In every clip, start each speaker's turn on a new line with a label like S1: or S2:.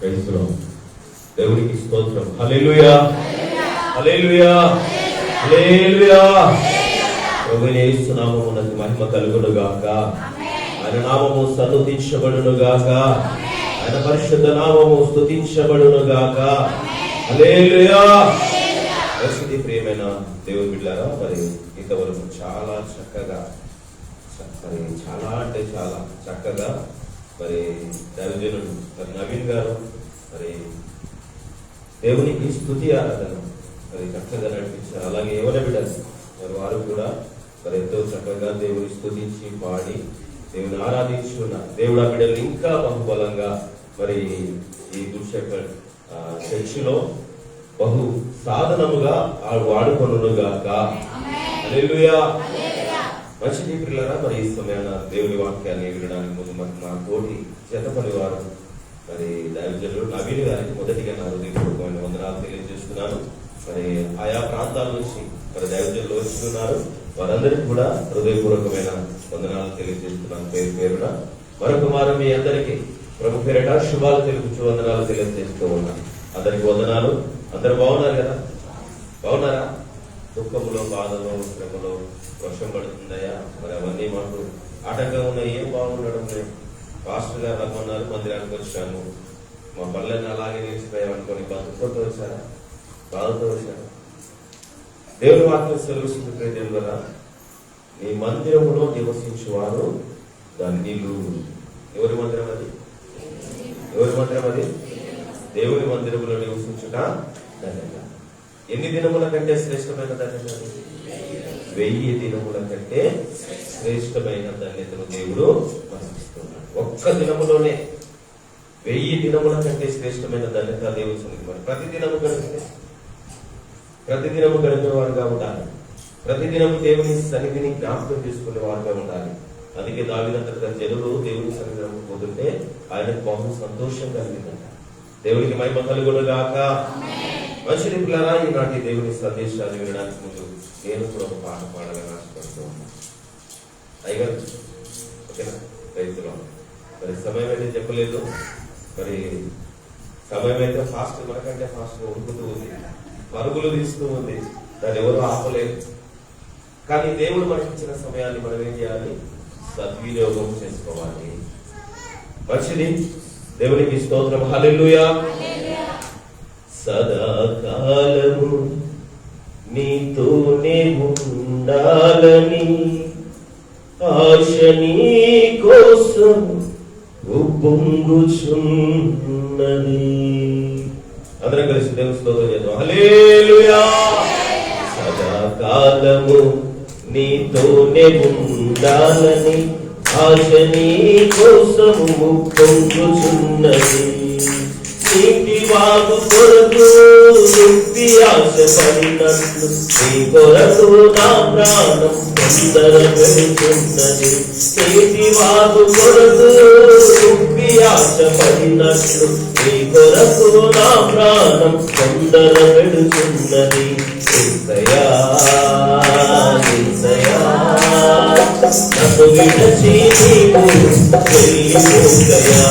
S1: దేవునికి స్తోత్రం. హల్లెలూయా, హల్లెలూయా, హల్లెలూయా. ప్రభువైన యేసు నామమునకు మహిమ కలుగును గాక. ఆయన నామము స్తుతించబడును గాక. ఆయన పరిశుద్ధ నామము స్తుతించబడును గాక. హల్లెలూయా. పరిశుద్ధి ప్రియమైన దేవుని బిడ్డలారా, మరి ఇంతవరకు చాలా చక్కగా, మరి చాలా అంటే చాలా చక్కగా మరి దైవజనుడు మరి నవీన్ గారు మరి దేవునికి స్తుతి ఆరాధన మరి చక్కగా నడిపించారు. అలాగే ఎవరి బిడ్డలు మరి వారు కూడా మరి ఎంతో చక్కగా దేవుని స్తుతించి పాడి దేవుని ఆరాధించుకున్న దేవుడు ఆ బిడ్డలు ఇంకా బహుబలంగా మరి ఈ గుడ్ చర్చిలో బహు సాధనముగా వాడుకొనుగాక. హల్లెలూయా. మంచిది ప్రియులారా, మరి ఈ సమయాన దేవుని వాక్యాన్ని వినడానికి ముందు మా తోటి చేతపల్లి వారు మరి దైవజనులు నవీన్ గారికి మొదటిగా నా హృదయపూర్వకమైన వందనాలు తెలియజేస్తున్నాను. మరి ఆయా ప్రాంతాల నుంచి మరి దైవజనులు వస్తున్నారు, వారందరికీ కూడా హృదయపూర్వకమైన వందనాలు తెలియజేస్తున్నాను. పేరు పేరున మరొక వారం మీ అందరికీ ప్రభు పేరిట శుభాలు తెలుపుచు వందనాలు తెలియజేస్తూ ఉన్నాను. అందరికి వందనాలు. అందరు బాగున్నారు కదా? బాగున్నారా? దుఃఖములో, బాధలో, శ్రమలో వర్షం పడుతుందయ్యా, మరి అవన్నీ మాకు ఆటంకంగా ఉన్నాయి. ఏం బాగుండడం లేదు. పాస్టర్ గారు రమ్మన్నారు, మందిరానికి వచ్చాను. మా పనులన్నీ అలాగే నిలిచిపోయామనుకోని దుఃఖంతో వచ్చారా, బాధతో వచ్చారా? దేవుని వాక్యం సెలవుస్తుంది ప్రియజనుల ద్వారా, నీ మందిరములో నివసించువారు దాని నీళ్లు. ఎవరి మందిరం అది? ఎవరి మందిరం అది? దేవుని మందిరములో నివసించుట ధన్యత. ఎన్ని దినముల కంటే శ్రేష్టమైన ధన్యత? 1000 దినముల కంటే శ్రేష్టమైన ధన్యతను దేవుడు మనకిస్తున్నాడు. ఒక్క దినములోనే 1000 దినముల కంటే శ్రేష్టమైన ధన్యత దేవుడు మనకి. ప్రతిదినము గడిపే వారుగా ఉండాలి. ప్రతిదినము దేవుని సన్నిధిని జ్ఞాపకం చేసుకునే వారుగా ఉండాలి. అందుకే దావీదంతట జనులు దేవుని సన్నిధికి పోతుంటే ఆయనకు బహు సంతోషం కలిగిందంట. దేవునికి మహిమ కలుగును గాక. మంచిది పిల్లరా, ఈనాటి దేవుని సందేశాలు వినడానికి ముందు నేను కూడా ఒక పాట పాడాలని ఆశపడుతూ ఉన్నాను. అయ్యగారు ఓకేనా? రైతులో మరి సమయం అయితే చెప్పలేదు. మరి సమయం అయితే ఫాస్ట్, మనకంటే ఫాస్ట్ ఉడుకుతూ ఉంది, పరుగులు తీస్తూ ఉంది. దాన్ని ఎవరు ఆపలేదు. కానీ దేవుడు మనకి ఇచ్చిన సమయాన్ని మనం ఏం చేయాలి? సద్వినియోగం చేసుకోవాలి. మంచిది. దేవునికి స్తోత్రం. హల్లెలూయా. సదాకాలము నీతోనే ఉండాలని ఆశ నీ కోసం ఉప్పొంగుచున్నది. అందరం కలిసి దేవుని స్తోత్రం చేద్దాం. హల్లెలూయా. సదాకాలము నీతోనే ఉండాలని ఆశ నీ కోసము ఉప్పొంగుచున్నది. నీటి వాగు కొరకు దుఃఖి ఆశపడినట్లు నీ కొరకు నా ప్రాణం తొందర పెడుతున్నది. నీటి వాగు కొరకు దుఃఖి ఆశపడినట్లు నీ కొరకు నా ప్రాణం తొందర పెడుతున్నది. యేసయ్యా, యేసయ్యా, నన్ను విడచి నీవు వెళ్ళిపోగయా,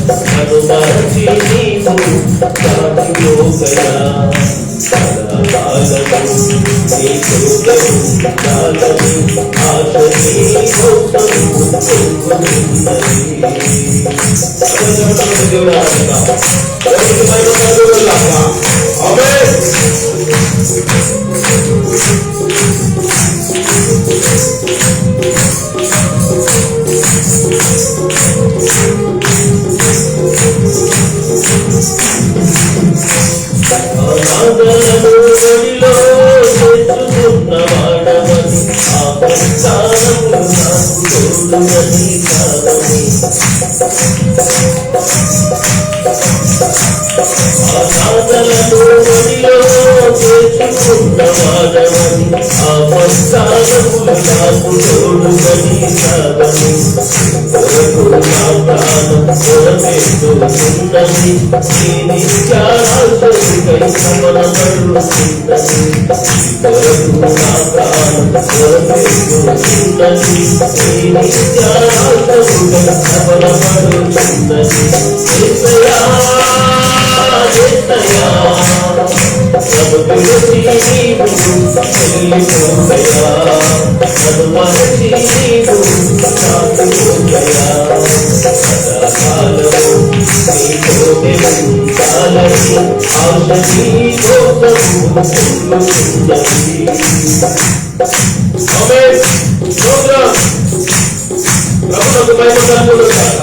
S1: నన్ను మరచి నీవు దాటిపోగయా. సదాకాలము నీ తోడే ఉండాలని ఆశ నీ కోసం పొంగుతున్నది. దేవుడా ఆ సమస్తానములు నాకు తోడుగని సాగని కొరకు నా ప్రాణం కొరపెట్టుకున్నది నీ నిత్యారాశకై సమనపడుతున్నది కొరకు నా ప్రాణం కొరపెట్టుకున్నది నీ నిత్యారాశకై సమనపడుతున్నది యేసయ్యా యేసయ్యా ప్రభువు నీవు చెల్లిపోయా నన్ను మరచి నీవు కాకపోయా సదాకాలము నీతోనే ఉండాలని ఆశ నీ కోసము పొందుతున్నది. ఆమేన్. స్తోత్రం. ప్రభువుకు మహిమ కలుగును గాక.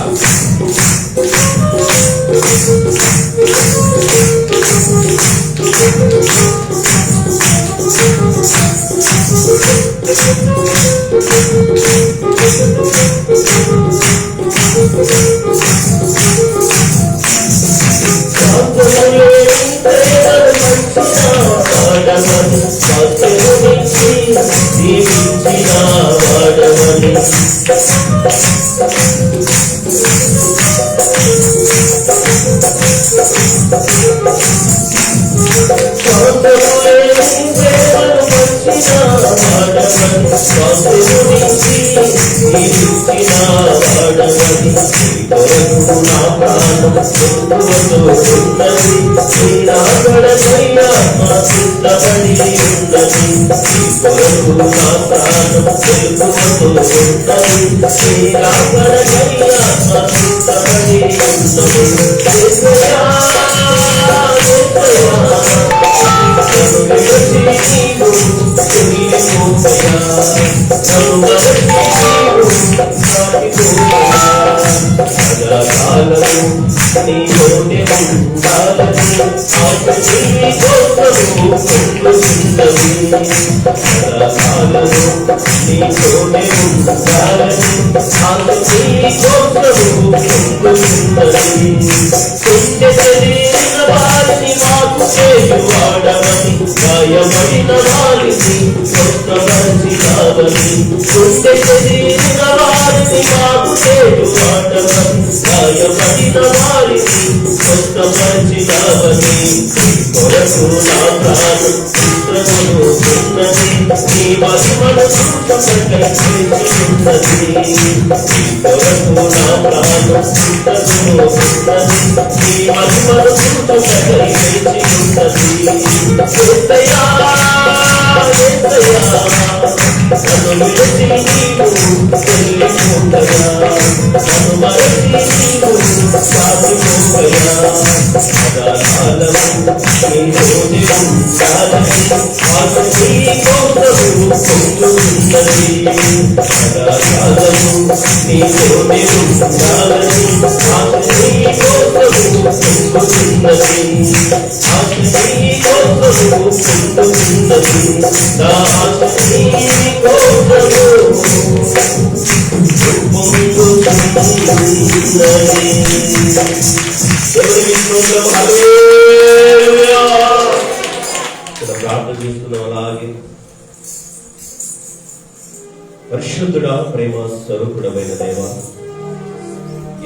S1: పరిశుద్ధుడా, ప్రేమ స్వరూపుడమైన దేవా,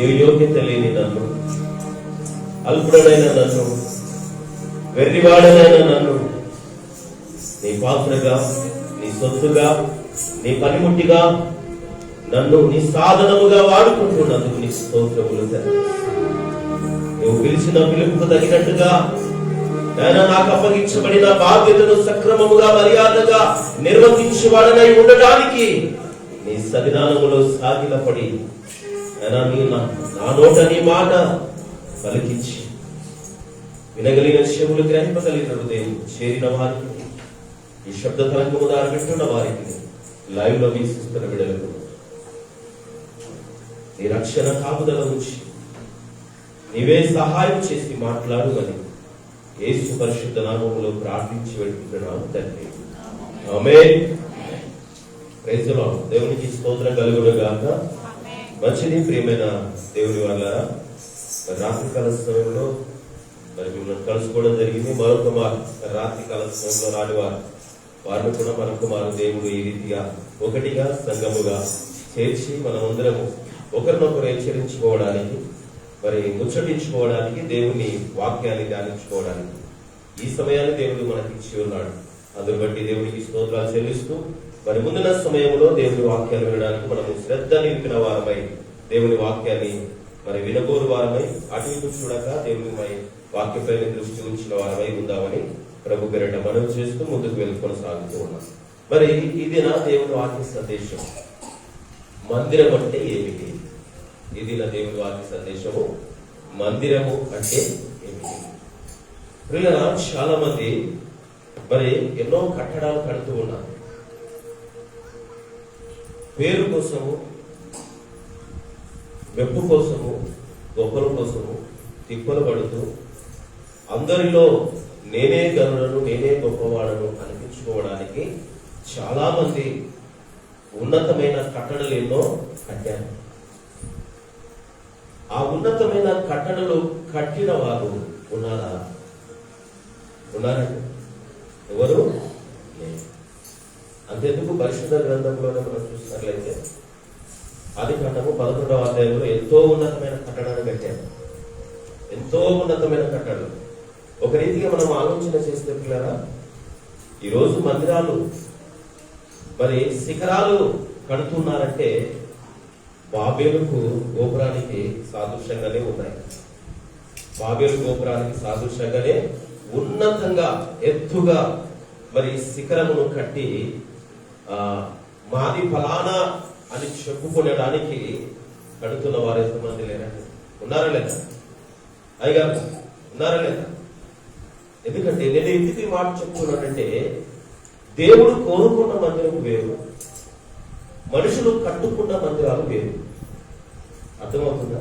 S1: ఏ యోగ్యత లేని నన్ను, అల్పుడనైన నన్ను, వెర్రివాడనైన నన్ను నీ పాత్రగా, నీ సొత్తుగా, నీ పనిముట్టిగా, నన్ను నీ సాధనముగా వాడుకుంటున్నందుకు నీ స్తోత్రములు. నువ్వు పిలిచిన పిలుపుకు తగినట్టుగా నాకు అప్పగించబడిన బాధ్యతను సక్రమముగా మర్యాదగా నిర్వర్తించేవాడనై ఉండడానికి నీ సన్నిధానములో సాగిలపడి నా నోట నీ మాట పలికించి వినగలిగిన చెవులు, గ్రహింపగలిగిన హృదయం చేరిన వారికి, ఈ శబ్ద తరంగము దారి పెట్టున్న వారికి, లైవ్ లో వీక్షిస్తున్న బిడ్డలకు నీ రక్షణ కాపుదల ఉంచి నీవే సహాయం చేసి మాట్లాడుమని యేసు పరిశుద్ధ నామములో ప్రార్థించి వెళ్తున్నాము తండ్రి. ఆమేన్. Praise the Lord. దేవునికి స్తోత్రం కలుగును గాక. మంచిది ప్రియమైన దేవుని వాళ్ళారా, రాత్రి కాల సమయంలో మరి మిమ్మల్ని కలుసుకోవడం జరిగింది. మరొక రాత్రి కాల సమయంలో రానివారు వారిని కూడా మన కుమారు దేవుడు ఈ రీతిగా ఒకటిగా సంఘముగా చేర్చి మనమందరము ఒకరినొకరు హెచ్చరించుకోవడానికి, మరి ముచ్చటించుకోవడానికి, దేవుని వాక్యాన్ని ధ్యానించుకోవడానికి ఈ సమయాన్ని దేవుడు మనకి ఇచ్చి ఉన్నాడు. అందుని బట్టి దేవుడికి స్తోత్రాలు చెల్లిస్తూ మరి ముందున్న సమయంలో దేవుని వాక్యాలు వినడానికి మనము శ్రద్ధ నిలిపిన వారమై, దేవుని వాక్యాన్ని మరి వినబోరు వారమై, అటు ఇటు చూడక దేవుని వాక్యపై దృష్టి ఉంచిన వారమై ఉందామని ప్రభు పేరిట మనవి చేస్తూ ముందుకు వెళ్ళి కొనసాగుతూ ఉన్నాం. మరి ఇది నా దేవుని వాక్య సందేశం. మందిరం అంటే ఏమిటి? ఇది నా దేవుని వాక్య సందేశము. మందిరము అంటే ఏమిటి? పిల్లల చాలా మంది మరి ఎన్నో కట్టడాలు కడుతూ ఉన్నారు. పేరు కోసము, మెప్పు కోసము, గొప్పల కోసము తిప్పలు పడుతూ అందరిలో నేనే గనులను, నేనే గొప్పవాడను అనిపించుకోవడానికి చాలా మంది ఉన్నతమైన కట్టడలు ఎన్నో కట్టారు. ఆ ఉన్నతమైన కట్టడలు కట్టిన వారు ఉన్నారా? ఉన్నారండి? ఎవరు? అంతెందుకు పరిశుద్ధ గ్రంథంలోనే మనం చూసినట్లయితే ఆదికాండము 11వ అధ్యాయంలో ఎంతో ఉన్నతమైన కట్టడాలు కట్టారు. ఎంతో ఉన్నతమైన కట్టడాలు. ఒక రీతిగా మనం ఆలోచన చేస్తే పిల్లరా, ఈరోజు మందిరాలు మరి శిఖరాలు కడుతున్నారంటే బాబేలుకు గోపురానికి సాదృశ్యంగానే ఉన్నాయి. బాబేలు గోపురానికి సాదృశ్యంగానే ఉన్నతంగా ఎత్తుగా మరి శిఖరమును కట్టి మాది ఫలానా అని చెప్పుకునేడానికి కడుతున్న వారు ఎంతమంది లేరండి? ఉన్నారా లేదా? అయ్యగారు ఉన్నారా లేదా? ఎందుకంటే నేను ఎందుకు ఈ మాట చెప్తున్నానంటే, దేవుడు కోరుకున్న మందిరం వేరు, మనుషులు కట్టుకున్న మందిరాలు వేరు. అర్థమవుతుందా?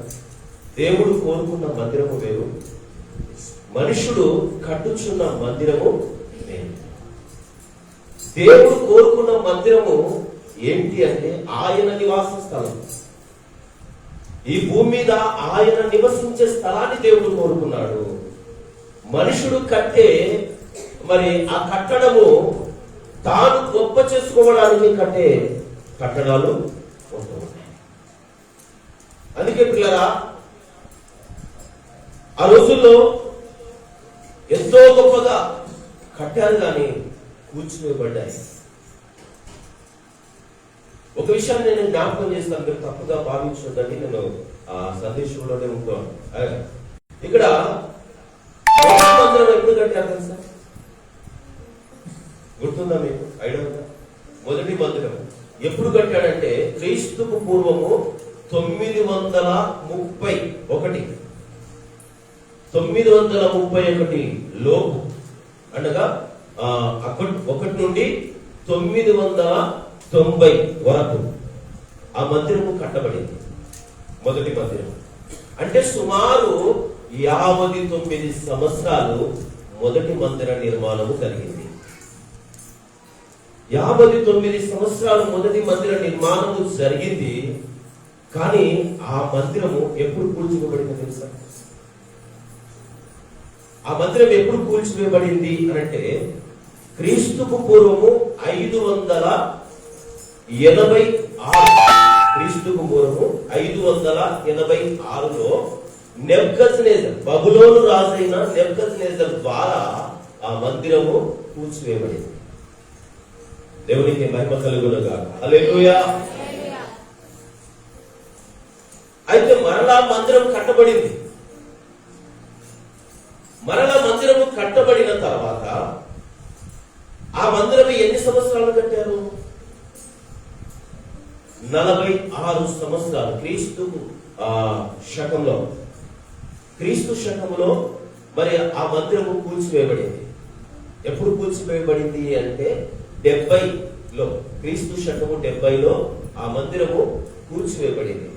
S1: దేవుడు కోరుకున్న మందిరము వేరు, మనుషుడు కట్టుచున్న మందిరము వేరు. దేవుడు కోరుకున్న మందిరము ఏంటి అంటే ఆయన నివాస స్థలం. ఈ భూమి మీద ఆయన నివసించే స్థలాన్ని దేవుడు కోరుకున్నాడు. మనుషుడు కట్టే మరి ఆ కట్టడము తాను గొప్ప చేసుకోవడానికి కట్టే కట్టడాలు ఉంటాయి. అందుకే పిల్లరా, ఆ రోజుల్లో ఎంతో గొప్పగా కట్టారు కానీ కూర్చునివ్వబడ్డాయి. ఒక విషయాన్ని నేను జ్ఞాపకం చేస్తాను, మీరు తప్పుగా భావించొద్దండి. నేను ఆ సందేశంలోనే ఉంటాను. ఇక్కడ మందిరం ఎప్పుడు కట్టారు తెలుసా? గుర్తుందా మీకు? ఐడియా ఉందా? మొదటి మందిరం ఎప్పుడు కట్టాడంటే క్రీస్తుకు పూర్వము 931 లోపు, అనగా 1 నుండి 990 వరకు ఆ మందిరము కట్టబడింది. మొదటి మందిరం అంటే సుమారు 59 సంవత్సరాలు మొదటి మందిర నిర్మాణము జరిగింది. 59 సంవత్సరాలు మొదటి మందిర నిర్మాణము జరిగింది. కానీ ఆ మందిరము ఎప్పుడు కూల్చివేయబడింది తెలుసా? ఆ మందిరం ఎప్పుడు కూల్చివేయబడింది అనంటే క్రీస్తుకు పూర్వము 586, క్రీస్తుకు పూర్వము 586లో నెబుకద్నెజర్, బబులోను రాజైన నెబుకద్నెజర్ ద్వారా ఆ మందిరము కూల్చివేయబడింది. దేవునికి మహిమ కలుగునుగాక. హల్లెలూయా. అయితే మరలా మందిరం కట్టబడింది. మరలా మందిరము కట్టబడిన తర్వాత ఆ మందిరం ఎన్ని సంవత్సరాలు కట్టారు? 46 సంవత్సరాలు. క్రీస్తు శకములో మరి ఆ మందిరము కూల్చివేయబడింది. ఎప్పుడు కూల్చివేయబడింది అంటే 70లో, క్రీస్తు శకము 70లో ఆ మందిరము కూల్చివేయబడింది.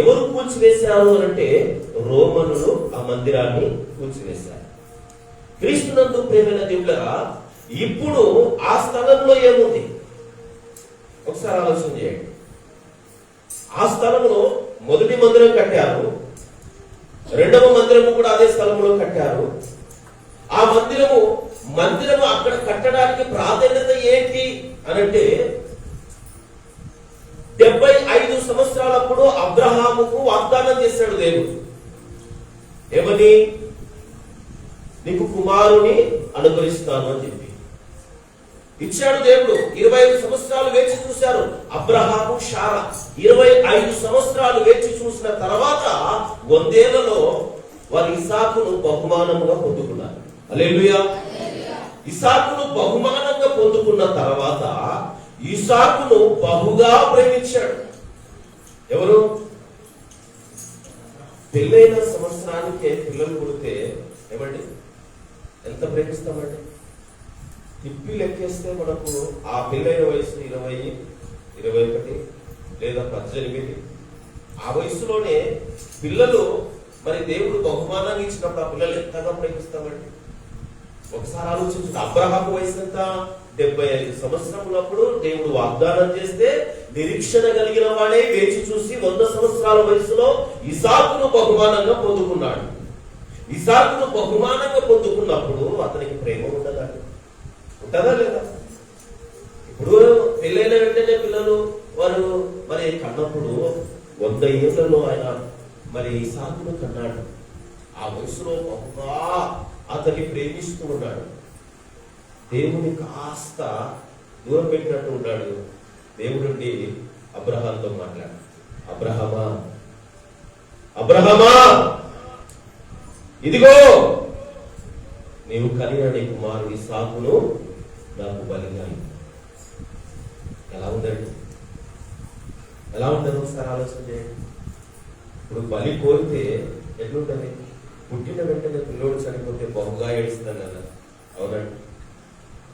S1: ఎవరు కూల్చివేశారు అంటే రోమనులు ఆ మందిరాన్ని కూల్చివేశారు. క్రీస్తునందు ప్రియమైన దేవులారా, ఇప్పుడు ఆ స్థలంలో ఏముంది ఒకసారి ఆలోచన చేయండి. ఆ స్థలంలో మొదటి మందిరం కట్టారు, రెండవ మందిరము కూడా అదే స్థలంలో కట్టారు. ఆ మందిరము మందిరం అక్కడ కట్టడానికి ప్రాధాన్యత ఏంటి అనంటే 75 సంవత్సరాలప్పుడు అబ్రహాముకు వాగ్దానం చేశాడు దేవుడు. ఏమని? నీకు కుమారుని అనుగ్రహిస్తాను అని చెప్పి ఇచ్చాడు దేవుడు. 25 సంవత్సరాలు వేచి చూశారు అబ్రహాము, శారా. 25 సంవత్సరాలు వేచి చూసిన తర్వాత 100 ఏళ్లలో వారు ఇసాకును బహుమానముగా పొందుకున్నారు. హల్లెలూయా. ఇసాకును బహుమానంగా పొందుకున్న తర్వాత ఇసాకును బహుగా ప్రేమించాడు. ఎవరు? పెళ్ళైన సంవత్సరానికే పిల్లలు పుడితే ఏమండి ఎంత ప్రేమిస్తామండి? తిప్పి లెక్కేస్తే మనకు ఆ పెళ్ళైన వయసు 20, 21 లేదా 18. ఆ వయసులోనే పిల్లలు మరి దేవుడు బహుమానాన్ని ఇచ్చినప్పుడు ఆ పిల్లలు ఎంతగా ప్రేమిస్తామండి? ఒకసారి ఆలోచించండి. అబ్రహాము వయసు ఎంత? 75 సంవత్సరములప్పుడు దేవుడు వాగ్దానం చేస్తే నిరీక్షణ కలిగిన వాడే వేచి చూసి 100 సంవత్సరాల వయసులో ఇసాకును బహుమానంగా పొందుకున్నాడు. ఇసాకును బహుమానంగా పొందుకున్నప్పుడు అతనికి ప్రేమ ఉంటుందా లేదా? ఇప్పుడు పెళ్ళైన వెంటనే పిల్లలు వారు మరి కన్నప్పుడు 100 ఏళ్లలో ఆయన మరి ఇసాకును కన్నాడు. ఆ వయసులో బహుగా అతన్ని ప్రేమిస్తూ ఉన్నాడు. దేవుని కాస్త దూరం పెట్టినట్టు ఉన్నాడు. దేవుడి అబ్రహాంతో మాట్లాడు. అబ్రహమా, అబ్రహమా, ఇదిగో నీవు కనిన నీ కుమారుడు ఇసాకును నాకు బలిగా. ఎలా ఉందండి? ఎలా ఉంటుంది? ఒకసారి ఆలోచన చేయండి. ఇప్పుడు బలి కోరితే ఎట్లుంటది? పుట్టిన వెంటనే పిల్లోడు చనిపోతే బహుగా ఏడుస్తాం కదా, అవునండి.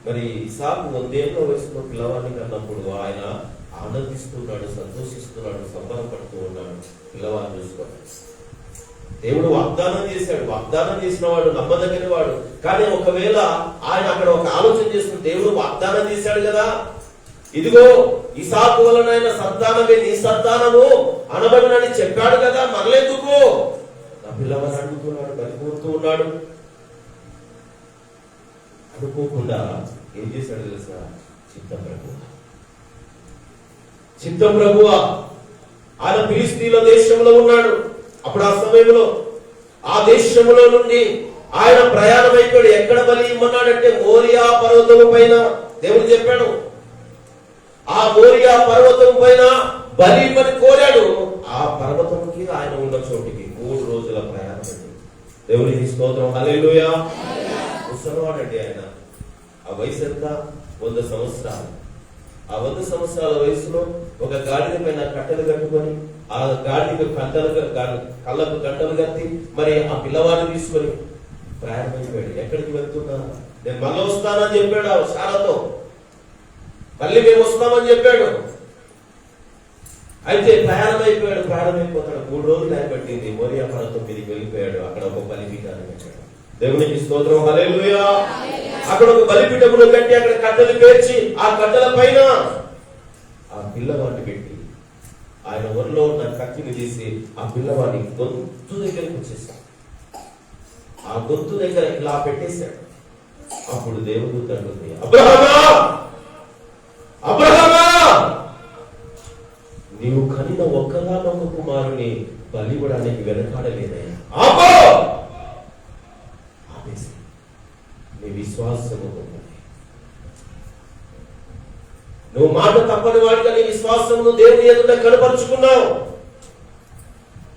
S1: మరి ఇసాకు 100 ఏళ్ల వయసులో పిల్లవాడిని కన్నప్పుడు ఆయన ఆనందిస్తున్నాడు, సంతోషిస్తున్నాడు, సంబరపడుతూ ఉన్నాడు పిల్లవాడిని చూసుకోండి. దేవుడు వాగ్దానం చేశాడు. వాగ్దానం చేసిన వాడు నమ్మదగిన వాడు. కానీ ఒకవేళ ఆయన అక్కడ ఒక ఆలోచన చేస్తున్న, దేవుడు వాగ్దానం చేశాడు కదా, ఇదిగో ఇసాకు వలనైన సంతానమే నీ సంతానము అనబడినని చెప్పాడు కదా, మరలేందుకు నా పిల్లవాడిని అడుగుతున్నాడు, బలిపోతూ ఉన్నాడు. అనుకోకుండా ఏం చేశాడు తెలుసా? చిత్తం ప్రభువా ఆయన ఫిలిస్తీన్ల దేశంలో ఉన్నాడు. అప్పుడు ఆ సమయంలో ఆ దేశంలో నుండి ఆయన ప్రయాణం అయిపోయాడు. ఎక్కడ బలి ఇమ్మన్నాడంటే మోరియా పర్వతం పైన. దేవుడు చెప్పాడు ఆ మోరియా పర్వతం పైన బలి ఇమ్మని కోరాడు. ఆ పర్వతంకి ఆయన ఉన్న చోటికి 3 రోజుల ప్రయాణం అండి. దేవునికి స్తోత్రం. హల్లెలూయా. ముసలివాడండి ఆయన. ఆ వయసు ఎంత? 100 సంవత్సరాలు. ఆ 100 సంవత్సరాల వయసులో ఒక గాడిద పైన కట్టెలు కట్టుకొని ఆ గాడికి కళ్ళకు గంటలు కట్టి మరి ఆ పిల్లవాడిని తీసుకొని ప్రయాణమైపోయాడు. ఎక్కడికి వెళ్తున్నా? నేను మళ్ళీ వస్తానని చెప్పాడు ఆ శారతో. మళ్ళీ మేము వస్తామని చెప్పాడు. అయితే ప్రయాణమైపోయాడు. ప్రయాణమైపోతాడు. 3 రోజులు టైం పట్టింది. మోరియా పర్వతం మీదకి వెళ్ళిపోయాడు. అక్కడ ఒక బలిపీఠాన్ని పెట్టాడు. దేవునికి స్తోత్రం. హల్లెలూయా. అక్కడ ఒక బలిపీఠమును కట్టి అక్కడ కట్టెలు పేర్చి ఆ కట్టెల పైన ఆ పిల్లవాడిని పెట్టి ఆయన ఊరిలో ఉన్న కత్తిని తీసి ఆ పిల్లవాడిని గొంతు దగ్గరికి వచ్చేసాడు. ఆ గొంతు దగ్గర ఇలా పెట్టేశాడు. అప్పుడు దేవుడు తండ్రి, అబ్రహమా, అబ్రహమా, నీవు కనిన ఒక్కగానొక్క కుమారుని బలివ్వడానికి వెనకాడలేదయ్యా. ఆపో, ఆపేసి నీ విశ్వాసము నువ్వు మాట తప్పని వాడిగా నీ విశ్వాసమును దేవుని ఎదుట కనపరుచుకున్నావు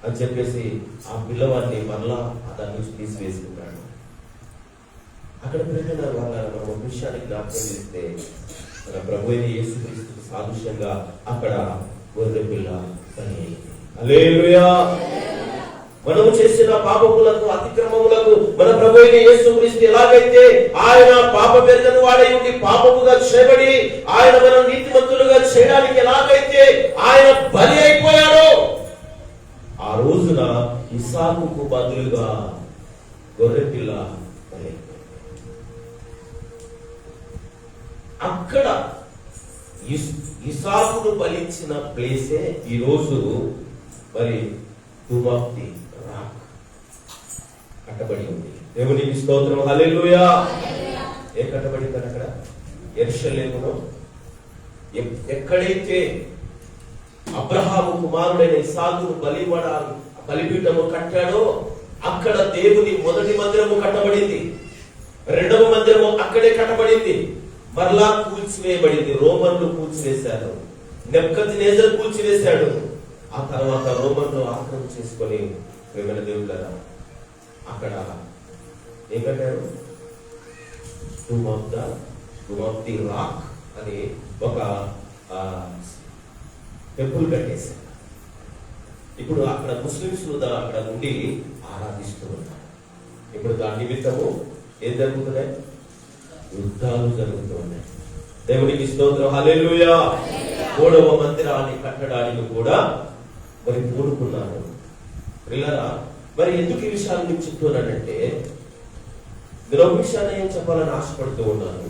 S1: అని చెప్పేసి ఆ పిల్లవాడిని మరలా దాని నుంచి తీసివేసుకున్నాడు. అక్కడ ప్రేమ వాళ్ళ మనం ఒక విషయాన్ని జ్ఞాపకం చేస్తే మన ప్రభు అయిన యేసుక్రీస్తుకు సాదృశ్యంగా అక్కడ గొర్రె పిల్ల బలి అయింది. హల్లెలూయా. మనము చేసిన పాపములకు అతిక్రమములకు మన ప్రభు అయిన యేసుక్రీస్తు ఎలాగైతే ఆయన పాప పెరగని వాడై ఉండి పాపముగా చేయబడి ఆయన మనం నీతిమంతులుగా చేయడానికి ఎలాగైతే ఆయన బలి అయిపోయాడో ఆ రోజున ఇసాకుకు బదులుగా గొర్రె పిల్ల బలి. అక్కడ ఇసాకును బలించిన ప్లేసే ఈరోజు మరి తుమాప్తి రాక్ కట్టబడి ఉంది. దేవునికి స్తోత్రం. హల్లెలూయా. ఏం కట్టబడింది అక్కడ? యెరూషలేములో ఎక్కడైతే అబ్రహాము కుమారుడైన ఇస్సాకును బలిపీఠము కట్టాడో అక్కడ దేవుని మొదటి మందిరము కట్టబడింది. రెండవ మందిరము అక్కడే కట్టబడింది. మరలా కూల్చివేయబడింది. రోమన్లు కూల్చివేశారు, నెబుకద్నెజరు కూల్చివేశాడు. ఆ తర్వాత రోమన్లు ఆక్రమణ చేసుకొని ప్రేమైన దేవుళ్ళరా అక్కడ ఏం కట్టారు? టూమ్ ఆఫ్ ది రాక్ అని ఒక టెంపుల్ కట్టేశారు. ఇప్పుడు అక్కడ ముస్లింస్ అక్కడ ఉండి ఆరాధిస్తూ ఉన్నారు. ఇప్పుడు దాని నిమిత్తము ఏం జరుగుతున్నాయి? యుద్ధాలు జరుగుతూ ఉన్నాయి. దేవునికి స్తోత్రం, హల్లెలూయా. 3వ మందిరాన్ని కట్టడానికి కూడా మరి పూనుకున్నారు. పిల్లరా, మరి ఎందుకు ఈ విషయాలు మీకు చెప్తున్నానంటే మరో విషయాన్ని ఏం చెప్పాలని ఆశపడుతూ ఉన్నాను.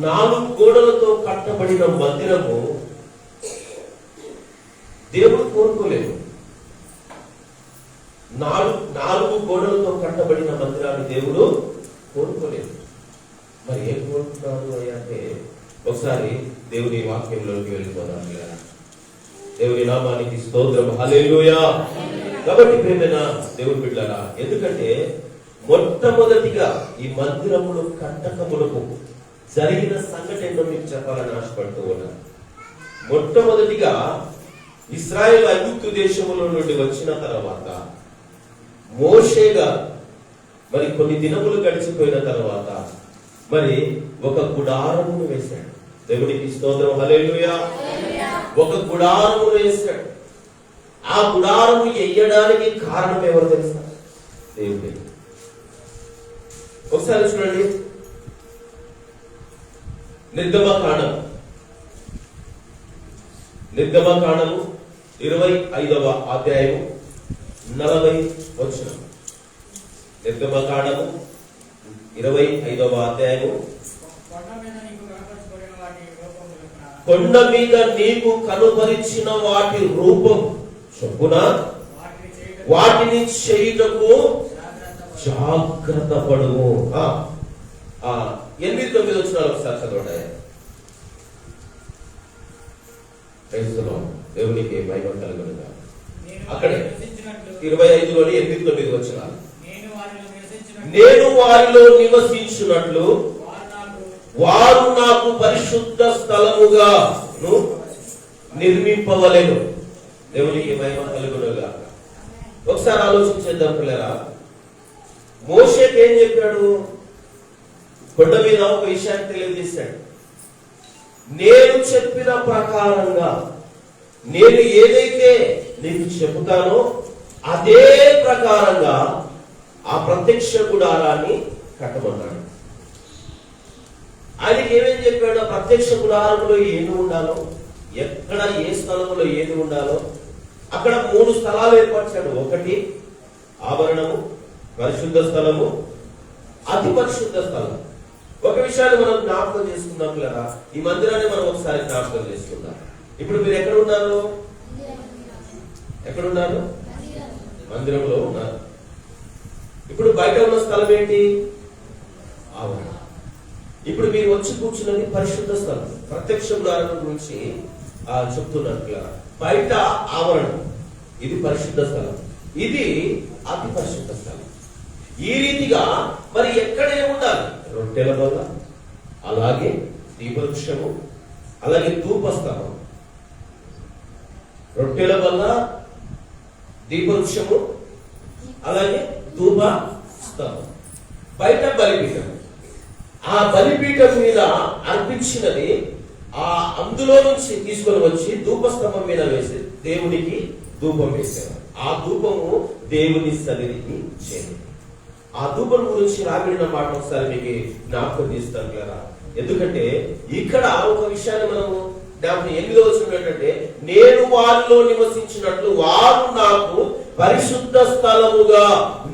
S1: 4 గోడలతో కట్టబడిన మందిరము దేవుడు కోరుకోలేదు. 4 గోడలతో కట్టబడిన మందిరాన్ని దేవుడు కోరుకోలేదు. మరి ఏం కోరుకున్నాడు అంటే ఒకసారి దేవుని వాక్యంలోకి వెళ్ళిపోదాం. దేవుని నామానికి స్తోత్రం, హల్లెలూయా. కాబట్టి ప్రేమైన దేవుని బిడ్డలారా, ఎందుకంటే మొట్టమొదటిగా ఈ మందిరములు కట్టకములకు జరిగిన సంఘటన మీకు చెప్పాలని ఆశపడుతూ ఉన్నాను. మొట్టమొదటిగా ఇశ్రాయేలు ఐగుప్తు దేశములో నుండి వచ్చిన తర్వాత మోషేగా మరి కొన్ని దినములు గడిచిపోయిన తర్వాత మరి ఒక గుడారమును వేశాడు. దేవునికి స్తోత్రం, హల్లెలూయా. ఒక గుడారమును వేశాడు. ఆ గుడారము వేయడానికి కారణం ఎవరు తెలుసా? దేవుడే. ఒకసారి చూడండి, నిర్గమకాండము 25వ అధ్యాయము 40 వచనం. నిర్గమకాండము 25వ అధ్యాయము. కొండ మీద నీకు కనుపరిచిన వాటి రూపం చొప్పున వాటిని చేయుటకు జాగ్రత్త పడుము. 8-9 వచనాలు ఒకసారి చదవండి. దేవునికి మహిమ కలుగునుగా. అక్కడే 25లోని 8-9 వచనాలు. నేను వారిలో నివసించున్నట్లు వారు నాకు పరిశుద్ధ స్థలముగా నిర్మింపవలెను. దేవునికి మహిమ కలుగునుగా. ఒకసారి ఆలోచించేద్దాం పిల్లరా. మోషేకి ఏం చెప్పాడు? కొండ మీద ఒక విషయాన్ని తెలియజేశాడు. నేను చెప్పిన ప్రకారంగా నేను ఏదైతే నీకు చెబుతానో అదే ప్రకారంగా ఆ ప్రత్యక్ష గుడారాన్ని కట్టమన్నాడు. ఆయనకి ఏమేం చెప్పాడు? ప్రత్యక్ష గుడారంలో ఏది ఉండాలో, ఎక్కడ ఏ స్థలంలో ఏది ఉండాలో అక్కడ 3 స్థలాలు ఏర్పరిచాడు. ఒకటి ఆవరణము, పరిశుద్ధ స్థలము, అతి పరిశుద్ధ స్థలం. ఒక విషయాన్ని మనం జ్ఞాపకం చేసుకున్నాం కదా, ఈ మందిరాన్ని మనం ఒకసారి జ్ఞాపకం చేసుకుందాం. ఇప్పుడు మీరు ఎక్కడ ఉన్నారు? మందిరంలో ఉన్నారు. ఇప్పుడు బయట ఉన్న స్థలం ఏంటి? ఆవరణ. ఇప్పుడు మీరు వచ్చి కూర్చున్నది పరిశుద్ధ స్థలం. ప్రత్యక్ష గుడారం గురించి చెప్తున్నారు కదా. బయట ఆవరణం, ఇది పరిశుద్ధ స్థలం, ఇది అతి పరిశుద్ధ స్థలం. ఈ రీతిగా మరి ఎక్కడే ఉండాలి? రొట్టెల బల్ల, అలాగే దీపవృక్షము, అలాగే ధూపస్తంభం. రొట్టెల బల్ల, దీపవృక్షము, అలాగే ధూప స్తంభం. బయట బలిపీఠం. ఆ బలిపీఠం మీద అర్పించినది అందులో నుంచి తీసుకొని వచ్చి ధూపస్తంభం మీద వేసి దేవునికి ధూపం వేసేవారు. ఆ ధూపము దేవుని సన్నిధికి చేరింది. ఆ ధూపం గురించి రాబడిన మాట ఒకసారి మీకు జ్ఞాపకం తీస్తాను కదా. ఎందుకంటే ఇక్కడ ఒక విషయాన్ని మనము 8వ వచనం ఏంటంటే, నేను వారిలో నివసించినట్లు వారు నాకు పరిశుద్ధ స్థలముగా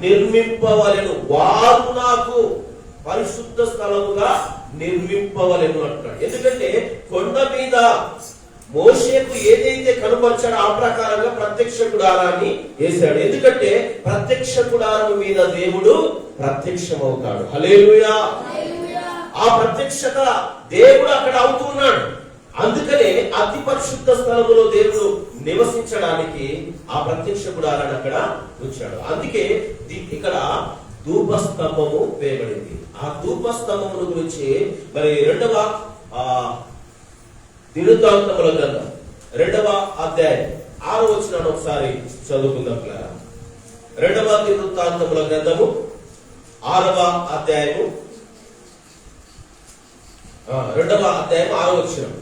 S1: నిర్మింపవలెను. వారు నాకు పరిశుద్ధ స్థలముగా నిర్మింపవలెను అంటున్నాడు. ఎందుకంటే కొండ మీద మోషేకు ఏదైతే కనుపరిచాడో ఆ ప్రకారంగా ప్రత్యక్ష గుడారాన్ని వేశాడు. ఎందుకంటే ప్రత్యక్ష గుడారం మీద దేవుడు ప్రత్యక్షమవుతాడు. హల్లెలూయా. ఆ ప్రత్యక్షత దేవుడు అక్కడ అవుతున్నాడు. అందుకనే అతి పరిశుద్ధ స్థలములో దేవుడు నివసించడానికి ఆ ప్రత్యక్ష గుడారాన్ని అక్కడ ఉంచాడు. అందుకే ఇక్కడ ధూపస్తంభము వేయబడింది. ఆ ధూపస్తంభముల గురించి మరి 2వ దినవృత్తాంతముల గ్రంథం 2వ అధ్యాయం 6వ వచనాన్ని ఒకసారి చదువుకుందాం. 2వ దినవృత్తాంతముల గ్రంథము 6వ అధ్యాయము 6వ వచనం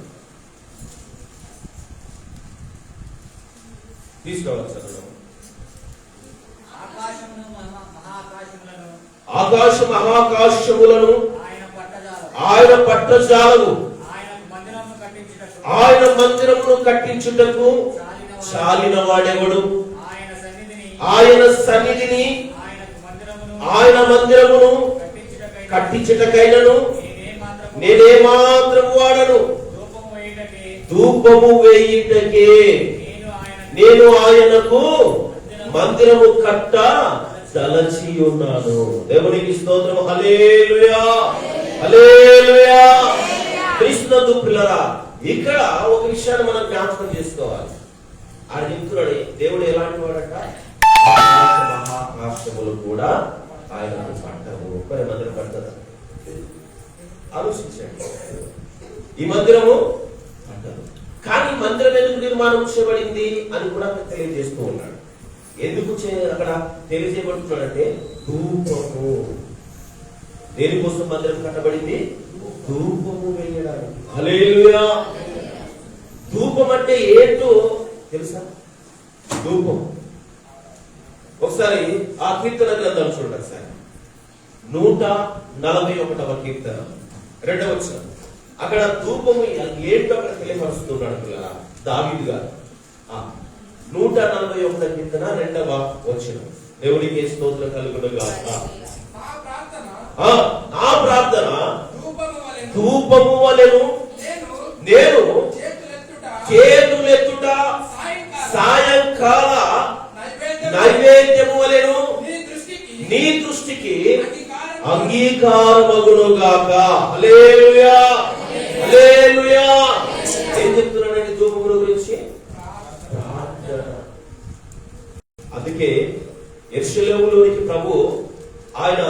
S1: తీసుకోవచ్చు. ఆకాశ మహాకాశములను ఆయన పట్టజాలము, ఆయన మందిరమును కట్టించుటకు చాలిన వాడెవడు? ఆయన సన్నిధిని, ఆయన మందిరమును కట్టించుటకైనను నేనేమాత్రం వాడను. ధూపము వేయుటకే నేను ఆయనకు మందిరము కట్ట తలచి ఉన్నాను. దేవునికి స్తోత్రం. హల్లెలూయా, హల్లెలూయా. క్రీస్తునందు పిల్లరా, ఇక్కడ ఒక విషయాన్ని మనం జ్ఞాపకం చేసుకోవాలి. ఆయన చెప్తున్నాడు దేవుడు ఎలాంటి వాడట? మహాకాశములు కూడా ఆయన పట్టవు. మందిరం పట్టదా? ఆలోచించండి. ఈ మందిరము పట్టదు. కానీ మందిరం ఎందుకు నిర్మాణం చేయబడింది అని కూడా తెలియజేస్తూ ఉన్నాడు. ఎందుకు అక్కడ తెలియజేయబడుతున్నాడంటే ధూపము. దేనికోసం మందిరం కట్టబడింది? ధూపము వేయడానికి. హల్లెలూయా. ధూపం అంటే ఏంటో తెలుసా? ధూపం ఒకసారి ఆ కీర్తన గ్రంథం చూడండి. ఒకసారి 141వ కీర్తన 2వ వచనం. అక్కడ ధూపము ఏంటో అక్కడ తెలియపరుస్తున్నాడు పిల్లల దావీదు గారు. 141వ కీర్తన 2వ వచనం. దేవునికి స్తోత్రం కలుగునుగాక. నా ప్రార్థన ధూపము వలెను, నేను చేతులెత్తుట సాయంకాల నైవేద్యము వలెను నీ దృష్టికి అంగీకారమగునుగాక. హల్లెలూయా, హల్లెలూయా. ఏం చెప్తున్నానండి ధూపముల గురించి? ప్రార్థన. అందుకే యెరూషలేములోనికి ప్రభు ఆయన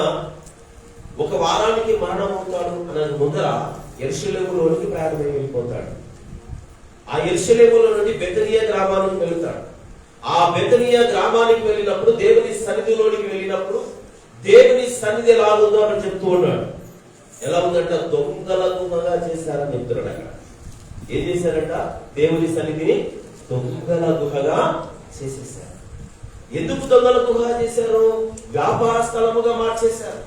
S1: ఒక వారానికి మరణం అవుతాడు అన్న ముందర యెరూషలేములోనికి ప్రయాణమై వెళ్ళిపోతాడు. ఆ యెరూషలేములో నుండి బెతనియా గ్రామానికి వెళ్తాడు. ఆ బెతనియా గ్రామానికి వెళ్ళినప్పుడు దేవుని సన్నిధిలోనికి వెళ్ళినప్పుడు దేవుని సన్నిధి ఎలా ఉందో అని చెప్తూ ఉన్నాడు. ఎలా ఉందంట? దొంగల గుహగా చేశారని చెప్తున్నాడు. అక్కడ ఏం చేశారంట? దేవుని సన్నిధిని దొంగల గుహగా చేసేసారు. ఎందుకు దొంగల గుహగా చేశారు? వ్యాపార స్థలముగా మార్చేశారు.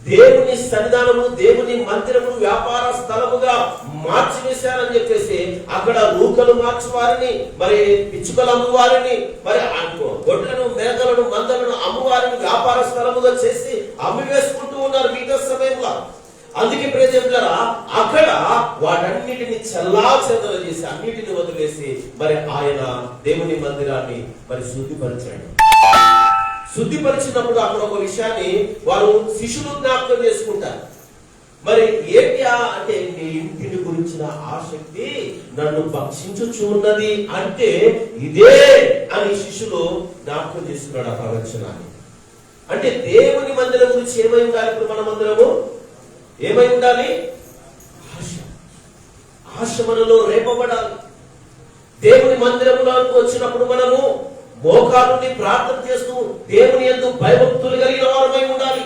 S1: దేవుని సన్నిధానము, దేవుని మందిరము వ్యాపార స్థలముగా మార్చివేశారని చెప్పేసి అక్కడ రూకలు మార్చువారిని, మరి పిచ్చుకలు అమ్మువారిని, మరి గొడ్లను, మేకలను, మందలను అమ్మువారిని వ్యాపార స్థలముగా చేసి అమ్మి వేసుకుంటూ ఉన్నారు మిగతా సమయంలో. అందుకే ప్రియజనులారా, అక్కడ వాటన్నిటిని చెల్లాచెదరు చేసి అన్నిటిని వదిలేసి మరి ఆయన దేవుని మందిరాన్ని మరి శుద్ధిపరిచాడు. శుద్ధిపరిచినప్పుడు అక్కడ ఒక విషయాన్ని వారు శిష్యులు జ్ఞాపకం చేసుకుంటారు. మరి ఏంటి అంటే నీ ఇంటిని గురించిన ఆసక్తి నన్ను భక్షించుచున్నది అంటే ఇదే అని శిష్యులు జ్ఞాపకం చేసుకున్నాడు ఆ ప్రవచనాన్ని. అంటే దేవుని మందిరం గురించి ఏమై ఉండాలి? ఇప్పుడు మన మందిరము ఏమై ఉండాలి? ఆశ. ఆశ మనలో రేపబడాలి. దేవుని మందిరంలోకి వచ్చినప్పుడు మనము మోకాళ్ళుని ప్రార్థన చేస్తూ దేవుని యందు భయభక్తులు కలిగిన వారమై ఉండాలి.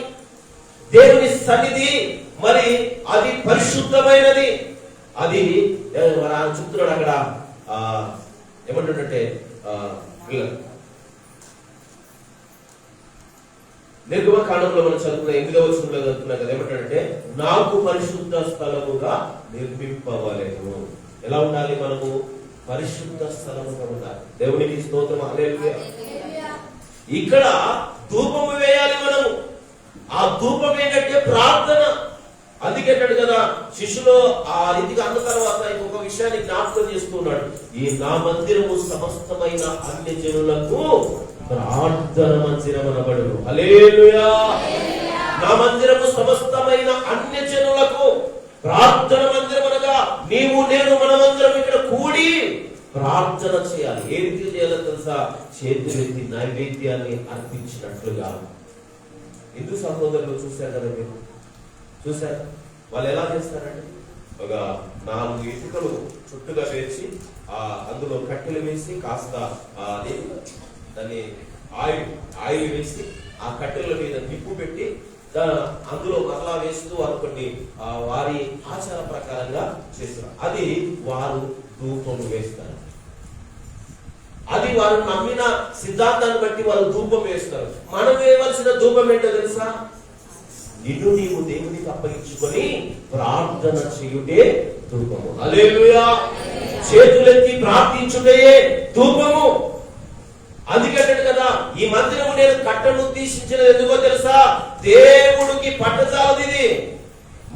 S1: దేవుని సన్నిధి మరి అది పరిశుద్ధమైనది. అది చెప్తున్నాడు అక్కడ ఏమంటుంటే నిర్గమకాండంలో మనం చదువుకున్న 8వ వచనంలో చదువుతున్నాం కదా, ఏమంటాడంటే నాకు పరిశుద్ధ స్థలముగా నిర్మింపవలెను. ఎలా ఉండాలి? మనము పరిశుద్ధ స్థలముగా ఉండాలి. దేవునికి స్తోత్రం. హల్లెలూయా. ఇక్కడ ధూపము వేయాలి మనము. ఆ ధూపం ఏంటంటే ప్రార్థన. అందుకేంటాడు కదా, శిష్యులు ఆ రీతిగా అన్న తర్వాత ఇంకొక విషయాన్ని జ్ఞాపకం చేస్తూ ఉన్నాడు. ఈ నా మందిరము సమస్తమైన అన్య జనులకు ప్రార్థన మందిరం అనబడును. హల్లెలూయా. నా మందిరము సమస్తమైన అన్య జనులకు ప్రార్థన మందిరం అనగా నీవు నేను మనమందరం ఇక్కడ కూడి ప్రార్థన చేయాలి. ఏ రీతి చేయాలో తెలుసా? చేతులెత్తి నైవేద్యాన్ని అర్పించినట్లుగా. హిందూ సహోదరులు చూశారు కదా, మీరు చూశారు వాళ్ళు ఎలా చేస్తారంటే, ఒక 4 ఇటుకలు చుట్టుగా వేసి అందులో కట్టెలు వేసి కాస్త దాన్ని ఆయిల్ వేసి ఆ కట్టెల మీద నిప్పు పెట్టి అందులో మరలా వేస్తూ వారు కొన్ని వారి ఆచార ప్రకారంగా చేస్తారు. అది వారు ధూపం వేస్తారు. అది వారు నమ్మిన సిద్ధాంతాన్ని బట్టి వారు ధూపం వేస్తారు. మనం వేయవలసిన ధూపం ఏంటో తెలుసా? నిన్ను నీవు దేవునికి అప్పగించుకొని ప్రార్థన చేయుటే ధూపము. హల్లెలూయా. చేతులెత్తి ప్రార్థించుటే ధూపము. అందుకంటే కదా ఈ మందిరము నేను కట్టను ఉద్దేశించినది ఎందుకో తెలుసా? దేవుడికి పట్టజాలది ఇది,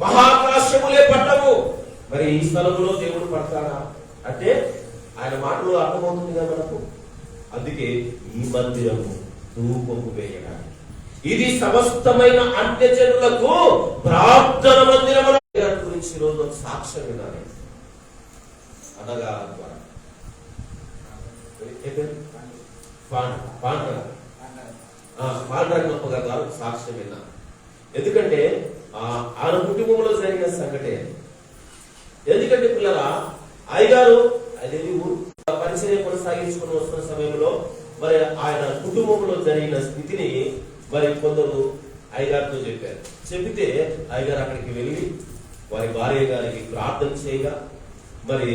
S1: మహాకాశములే పట్టము. మరి ఈ స్థలంలో దేవుడు పడతాడా అంటే ఆయన మాటలు అర్థమవుతుంది కదా మనకు. అందుకే ఈ మందిరము ధూపము వేయడానికి, ఇది సమస్తమైన అన్య జనులకు ప్రార్థన మందిరం గురించి ఈరోజు సాక్ష్యం వినాలి. అనగా పాండ్రంగప్ప గారు సాక్ష్యం విన్నా. ఎందుకంటే ఆయన కుటుంబంలో జరిగిన సంఘటే. ఎందుకంటే పిల్లరా, అయ్యగారు అదేది పరిచయం కొనసాగించుకుని వస్తున్న సమయంలో మరి ఆయన కుటుంబంలో జరిగిన స్థితిని మరి కొందరు అయ్యగారితో చెప్పారు. చెబితే అయ్యగారు అక్కడికి వెళ్ళి వారి భార్య గారికి ప్రార్థన చేయగా మరి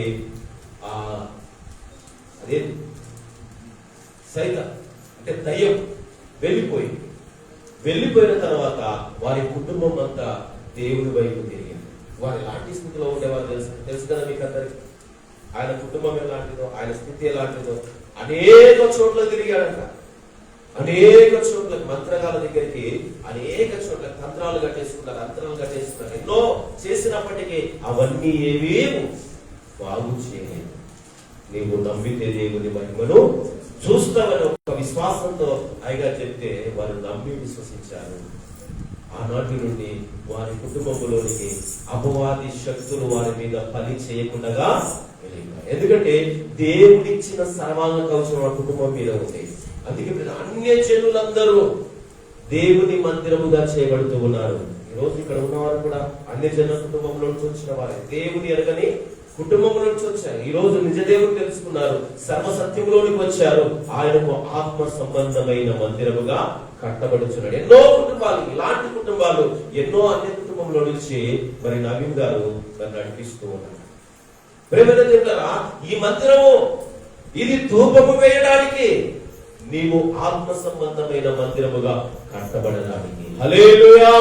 S1: అదే సైతం అంటే దయ్యం వెళ్ళిపోయిన తర్వాత వారి కుటుంబం అంతా దేవుని వైపు తిరిగింది. వారు ఎలాంటి స్థితిలో ఉండేవారు తెలుసు కదా మీకు అందరికి. ఆయన కుటుంబం ఎలాంటిదో, ఆయన స్థితి ఎలాంటిదో అనేక చోట్ల తిరిగాడంట. అనేక చోట్ల మంత్రగాల దగ్గరికి అనేక చోట్ల తంత్రాలు కట్టేసుకున్నారు, అంతరాలు కట్టేసుకున్నారు. ఎన్నో చేసినప్పటికీ అవన్నీ ఏమీ బాగు చేయలేదు. నీవు నమ్మితే దేవుని మహిమను చూస్తామని ఒక విశ్వాసంతో అయ్యగా చెప్తే వారు నమ్మి విశ్వసించారు. ఆనాటి నుండి వారి కుటుంబంలోనికి అపవాది శక్తులు వారి మీద పని చేయకుండా వెళ్ళిపోయాయి. ఎందుకంటే దేవుడిచ్చిన సర్వాంగ కవచం ఆ కుటుంబం మీద ఉంది. అందుకే అన్య జనులందరూ దేవుని మందిరముగా చేయబడుతూ ఉన్నారు. ఈ రోజు ఇక్కడ ఉన్నవారు కూడా అన్య జన కుటుంబంలో నుంచి వచ్చిన వారే, దేవుని ఎరగని కుటుంబంలో నుంచి వచ్చారు. ఈ రోజు నిజ దేవుని తెలుసుకున్నారు, సర్వసత్యంలోనికి వచ్చారు. ఆయనకు ఆత్మ సంబంధమైన మందిరముగా కట్టబడుచున్నాడు. ఎన్నో కుటుంబాలు, ఇలాంటి కుటుంబాలు ఎన్నో అన్య కుటుంబంలో నుంచి మరి నవీన్ గారు నడిపిస్తూ ఉన్నారు. ప్రేమైన దేవులారా, ఈ మందిరము ఇది ధూపము వేయడానికి, నీవు ఆత్మ సంబంధమైన మందిరముగా కట్టబడడానికి. హల్లెలూయా.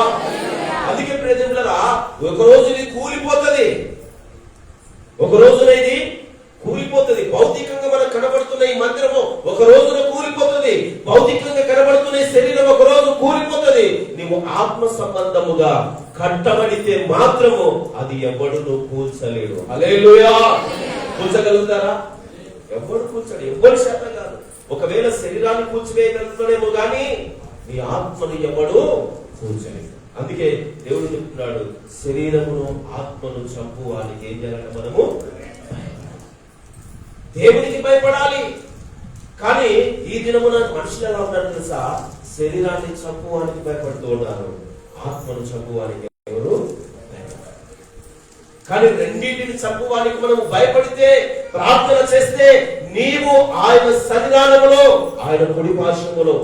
S1: అందుకే ప్రియ దేవులారా, ఒక రోజు ఇది కూలిపోతుంది, ఒక రోజున ఇది కూలిపోతుంది. భౌతికంగా మనకు కనబడుతున్న ఈ మందిరము ఒక రోజున కూలిపోతుంది. భౌతికంగా కనబడుతున్న ఈ శరీరం ఒక రోజు కూలిపోతుంది. నీవు ఆత్మ సంబంధముగా కట్టబడితే మాత్రము అది ఎవడును కూల్చలేడు. హల్లెలూయా. కూల్చగలుగుతారా? ఎవడు కూల్చడు, ఎవరి శాతం కాదు. ఒకవేళ శరీరాన్ని కూల్చివేయగలుగుతాడేమో గాని నీ ఆత్మను ఎవడు కూల్చలేడు. అందుకే దేవుడు చెప్తున్నాడు, శరీరమును ఆత్మను చంపువానికి ఏం చేయాలంటే మనము దేవునికి భయపడాలి. కానీ ఈ దినమున మనుషులు ఎలా ఉన్నారు తెలుసా? శరీరాన్ని చంపువానికి భయపడుతూ ఉన్నారు, ఆత్మను చంపువానికి ఎవరు భయపడాలి. కానీ రెండింటిని చంపువానికి మనం భయపడితే, ప్రార్థన చేస్తే, నీవు ఆయన సన్నిధానములో, ఆయన కుడి పార్శ్వములో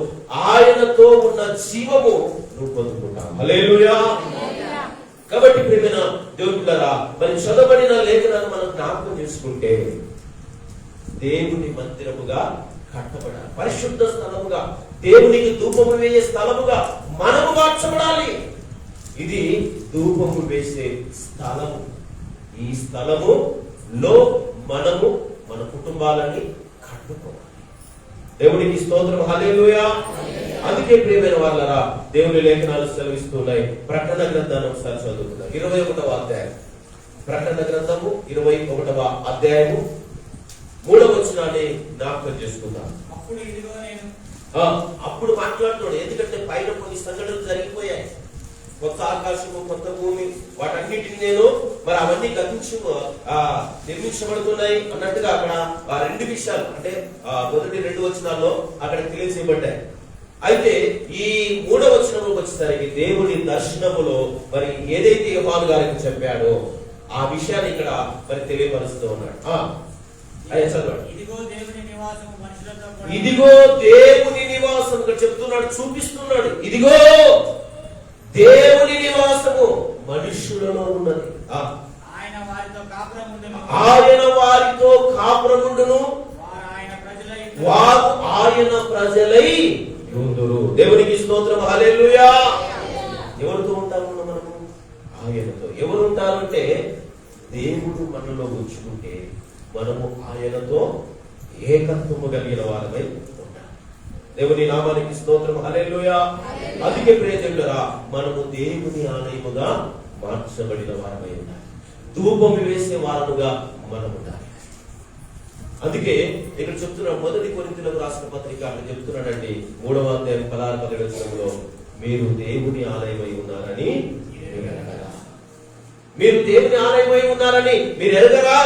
S1: ఆయనతో ఉన్న జీవము నువ్వు పొందుకుంటావు. హల్లెలూయా. కాబట్టి ప్రియమైన దేవులారా, మరి చదవబడిన లేఖనాన్ని మనం జ్ఞాపకం చేసుకుంటే దేవుని మందిరముగా కట్టబడాలి, పరిశుద్ధ స్థలముగా, దేవునికి ధూపము వేసే స్థలముగా మనము మార్చబడాలి. ఇది ధూపము వేసే స్థలము. ఈ స్థలములో మనము మన కుటుంబాలని కట్టుకోవాలి. దేవునికి స్తోత్రం. హల్లెలూయా. అందుకే ప్రియమైన వాళ్ళరా, దేవుని లేఖనాలు సెలవిస్తున్నాయి. ప్రకటన గ్రంథాన్ని ఒకసారి చదువుతున్నాం. 21వ అధ్యాయం, ప్రకటన గ్రంథము 21వ అధ్యాయము 3వ వచనాన్ని జ్ఞాపకం చేసుకుందాం. అప్పుడు మాట్లాడుతున్నాడు. ఎందుకంటే పైన కొన్ని సంఘటనలు జరిగిపోయాయి. కొత్త ఆకాశము, కొత్త భూమి, వాటన్నిటిని నేను మరి అవన్నీ నిర్మించబడుతున్నాయి అన్నట్టుగా అక్కడ ఆ 2 విషయాలు అంటే మొదటి 2 వచనాల్లో అక్కడ తెలియజేయబడ్డాయి. అయితే ఈ 3వ వచనంలోకి వచ్చేసరికి దేవుని దర్శనములో మరి ఏదైతే యోహాను గారికి చెప్పాడో ఆ విషయాన్ని ఇక్కడ మరి తెలియపరుస్తూ ఉన్నాడు. ఇదిగో దేవుని నివాసం ఇక్కడ చెప్తున్నాడు, చూపిస్తున్నాడు. ఇదిగో దేవుని నివాసము మనుష్యులలో ఉన్నది. ఆయన వారితో కాపురముండును, వారు ఆయన ప్రజలై యుందురు. దేవునికి స్తోత్రం, హల్లెలూయా. ఎవరితో ఉంటాము మనము? ఆయనతో. ఎవరు ఉంటారంటే దేవుడు మనలో ఉంచుకుంటే మనము ఆయనతో ఏకత్వము కలిగిన వారమై ఉంటాం. దేవుని నామానికి స్తోత్రం, హల్లెలూయా. అందుకే ప్రియదేవులారా, మనము దేవుని ఆలయముగా మార్చబడిన వారమై ఉండాలి. ధూపం వేసే వారముగా మనం ఉండాలి. అందుకే ఇక్కడ చెప్తున్నాడు, మొదటి కొరింథీయులకు రాసిన పత్రిక అక్కడ చెప్తున్నాడండి, 3వ అధ్యాయం 16-17 వచనంలో, మీరు దేవుని ఆలయమై ఉన్నారని మీరు దేవుని ఆలయమై ఉన్నారని మీరు ఎరగరా?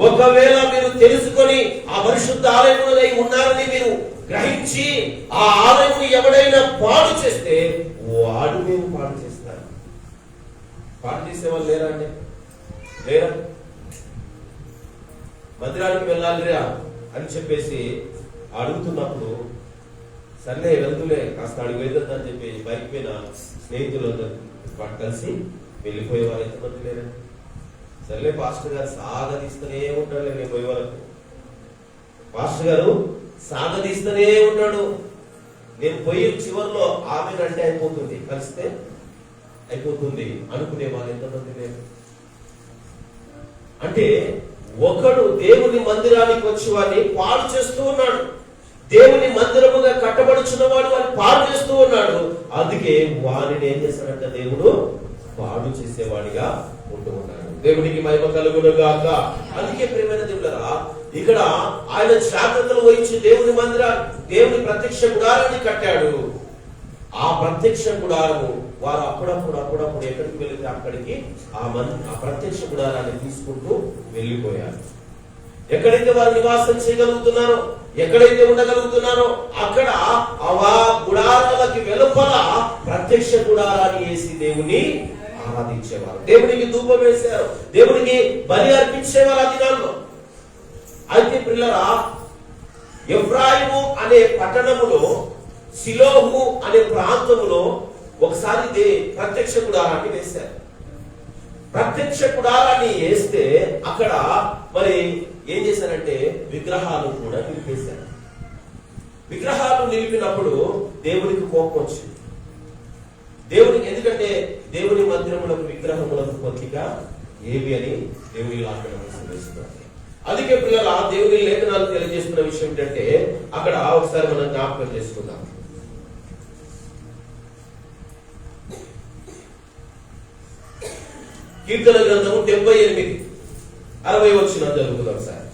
S1: ఒకవేళ మీరు తెలుసుకొని ఆ పరిశుద్ధ ఆలయములై ఉన్నారని మీరు గ్రహించి ఆ ఆలయముని ఎవడైనా పాడు చేస్తే వాడు మేము పాడు చేస్తారు. పాడు చేసేవాళ్ళు లేరా అండి? లేరా? మందిరానికి వెళ్ళాలిరా అని చెప్పేసి అడుగుతున్నప్పుడు సర్లే వెళ్తులే కాస్త అడిగి వెళ్తుందని చెప్పి బైక్ పైన స్నేహితులతో కలిసి వెళ్ళిపోయేవారు ఎంతమంది లేరా? సర్లే పాస్టర్ గారు సాగదీస్తూనే ఉంటాడు. నేను పోయే వరకు పాస్టర్ గారు సాగదీస్తూనే ఉంటాడు. నేను పోయి చివరిలో ఆమె అంటే అయిపోతుంది, కలిస్తే అయిపోతుంది అనుకునే వాళ్ళు ఎంతమంది లేరు? అంటే ఒకడు దేవుని మందిరానికి వచ్చి వాడిని పాడు చేస్తూ ఉన్నాడు. దేవుని మందిరముగా కట్టబడుచున్న వాడు వాడిని పాడు చేస్తూ ఉన్నాడు. అందుకే వారిని ఏం చేశాడంట? దేవుడు పాడు చేసేవాడిగా ఉంటూ ఉన్నాడు. దేవునికి మహిమ కలుగును గాక. అందుకే ప్రియమైన దేవులారా, ఇక్కడ ఆయన జాగ్రత్తలు వహించి దేవుని మందిరాన్ని, దేవుని ప్రత్యక్ష గుడారాన్ని కట్టాడు. ఆ ప్రత్యక్ష గుడారము వారు అప్పుడప్పుడు ఎక్కడికి వెళితే అక్కడికి ఆ ప్రత్యక్ష గుడారాన్ని తీసుకుంటూ వెళ్ళిపోయారు. ఎక్కడైతే వారు నివాసం చేయగలుగుతున్నారో, ఎక్కడైతే ఉండగలుగుతున్నారో అక్కడ ఆ గుడారాలకి వెలుపల ప్రత్యక్ష గుడారాన్ని వేసి దేవుని ఆరాధించేవారు. దేవునికి ధూపం వేశారు, దేవునికి బలి అర్పించేవారు ఆ దినాల్లో. అయితే పిల్లరా, ఎఫ్రాయిము అనే పట్టణములో, షిలోహు అనే ప్రాంతములో ఒకసారి ప్రత్యక్ష గుడారాన్ని వేశారు. ప్రత్యక్ష గుడారాన్ని వేస్తే అక్కడ మరి ఏం చేశారంటే విగ్రహాలు కూడా నిలిపేశారు. విగ్రహాలు నిలిపినప్పుడు దేవునికి కోపం వచ్చింది. దేవునికి, ఎందుకంటే దేవుని మందిరములకు విగ్రహములకు పొత్తిక ఏవి అని దేవుని లేఖనాలు తెలియజేస్తున్నారు. అందుకే పిల్లల దేవుని లేఖనాలు తెలియజేస్తున్న విషయం ఏంటంటే అక్కడ ఒకసారి మనం జ్ఞాపకం చేసుకుందాం. కీర్తన గ్రంథము 78:60 వచనం చదువుకుందాం సార్.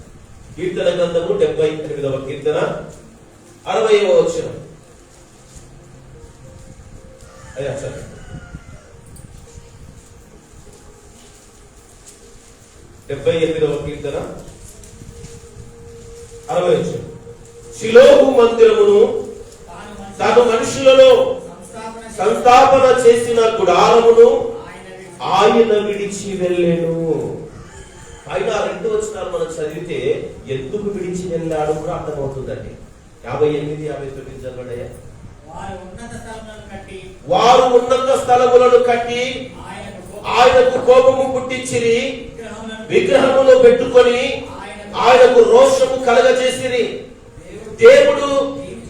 S1: కీర్తన గ్రంథము 78వ కీర్తన 60వ వచనం. అయ్యా సార్, 78వ కీర్తన 60వ వచనం. షిలోహు మందిరమును తాను మనుషులలో సంస్థాపన చేసిన గుడారమును ఆయన విడిచి వెళ్ళెను. పైన 2 వచనాలు మనం చదివితే ఎందుకు విడిచి వెళ్ళాడు కూడా అర్థమవుతుందండి. 58, 59 చదవడయ్యా. వారు ఉన్నత స్థలములను కట్టి ఆయనకు కోపము పుట్టించిరి, విగ్రహములు పెట్టుకొని ఆయనకు రోషము కలగజేసిరి. దేవుడు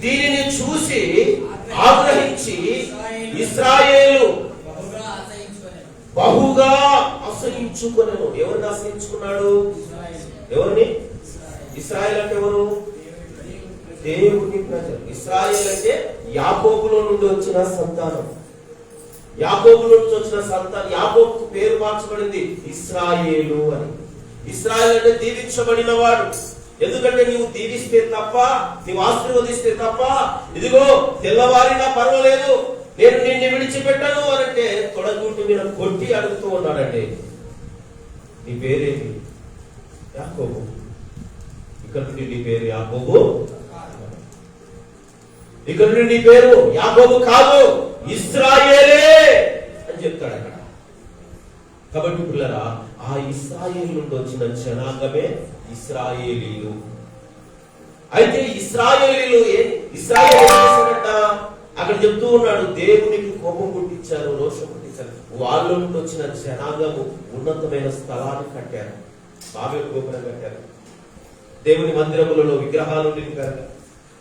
S1: దీనిని చూసి ఆగ్రహించి ఇశ్రాయేలు బహుగా అసహించుకొనెను. ఎవరిని అసహించుకున్నాడు? ఎవరిని? ఇశ్రాయేల్ అంటే ఎవరు? దేవుని ప్రజలు. ఇశ్రాయేల్ అంటే యాకోబులో నుండి వచ్చిన సంతానం. యాకోబులో నుంచి వచ్చిన సంతానం. యాకోబుకు పేరు మార్చబడింది ఇశ్రాయేలు అని. ఇశ్రాయేలు అంటే దీవించబడిన వాడు. ఎందుకంటే నీవు దీవిస్తే తప్ప, నీవు ఆశీర్వదిస్తే తప్ప, ఇదిగో తెల్లవారినా పర్వాలేదు, నేను నిన్ను విడిచిపెట్టను అని అంటే తొడగూటి మీద కొట్టి అడుగుతూ ఉన్నాడండి. నీ పేరేమి? యాకోబు. ఇక్కడ నుండి నీ పేరు యాకోబు, ఇక్కడ నుండి నీ పేరు యాకోబు కాదు, ఇశ్రాయేలే అని చెప్తాడు అక్కడ. కాబట్టి పిల్లరా, ఆ ఇశ్రాయేలు నుండి వచ్చిన జనాంగమే ఇశ్రాయేలీలు. అయితే ఇశ్రాయేలీలు ఇశ్రాయేలీలంట అక్కడ చెప్తూ ఉన్నాడు, దేవునికి కోపం పుట్టించారు, రోషం పుట్టించారు. వాళ్ళ నుండి వచ్చిన జనాంగము ఉన్నతమైన స్థలాన్ని కట్టారు, బాబెలు గోపురం కట్టారు, దేవుని మందిరములలో విగ్రహాలు నింపారు.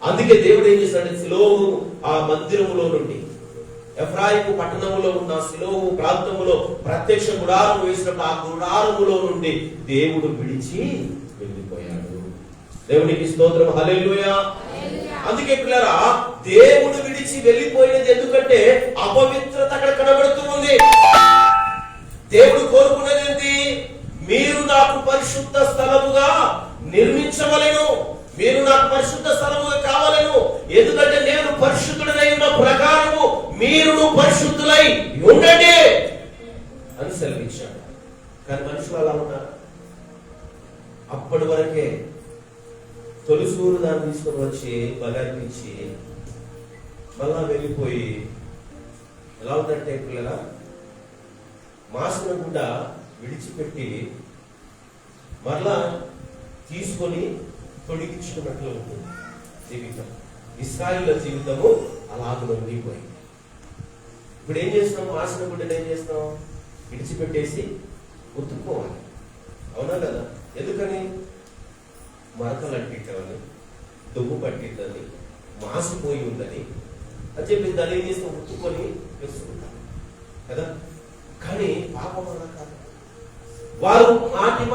S1: అందుకే దేవుడు ఏం చేశాడంటే సిలోహు ఆ మందిరములో నుండి, ఎఫ్రాయిము పట్టణములో ఉన్న సిలోహు ప్రాంతములో ప్రత్యక్ష గుడారం వేసినప్పుడు ఆ గుడారములో నుండి దేవుడు విడిచి వెళ్ళిపోయాడు. దేవునికి స్తోత్రం, హల్లెలూయా. అందుకే పిల్లరా, దేవుడు విడిచి వెళ్ళిపోయినది ఎందుకంటే అపవిత్రత అక్కడ కనబడుతూ ఉంది. దేవుడు కోరుకున్నది ఏంటి? మీరు నాకు పరిశుద్ధ స్థలముగా నిర్మించవలెను, మీరు నాకు పరిశుద్ధ స్థలముగా కావాలను, ఎందుకంటే నేను పరిశుద్ధుడై ఉన్న ప్రకారము మీరు పరిశుద్ధులై ఉండండి అని సెలవిచ్చాడు. కానీ మనుషులు అలా ఉన్నారు. అప్పటి వరకే తొలిసూరు దాన్ని తీసుకొని వచ్చి బగార్పించి మళ్ళా వెళ్ళిపోయి ఎలా ఉందంటే పిల్లల మాసం కూడా విడిచిపెట్టి మళ్ళా తీసుకొని తొడిగించుకున్నట్లు ఉంటుంది జీవితం. ఇశ్రాయేలు జీవితము అలాగ ఉండిపోయింది. ఇప్పుడు ఏం చేస్తున్నాం? మాసిన గుడ్డను ఏం చేస్తాం? విడిచిపెట్టేసి ఉతుక్కోవాలి. అవునా కదా? ఎందుకని? మరకలు అంటించాలని, దుమ్ము పట్టిందని, మాసిపోయి ఉందని అని చెప్పి దాన్ని ఏం చేస్తాం? ఉతుక్కొని వేసుకుంటాం కదా. కానీ పాపం అలా కాదు. వారు మాటి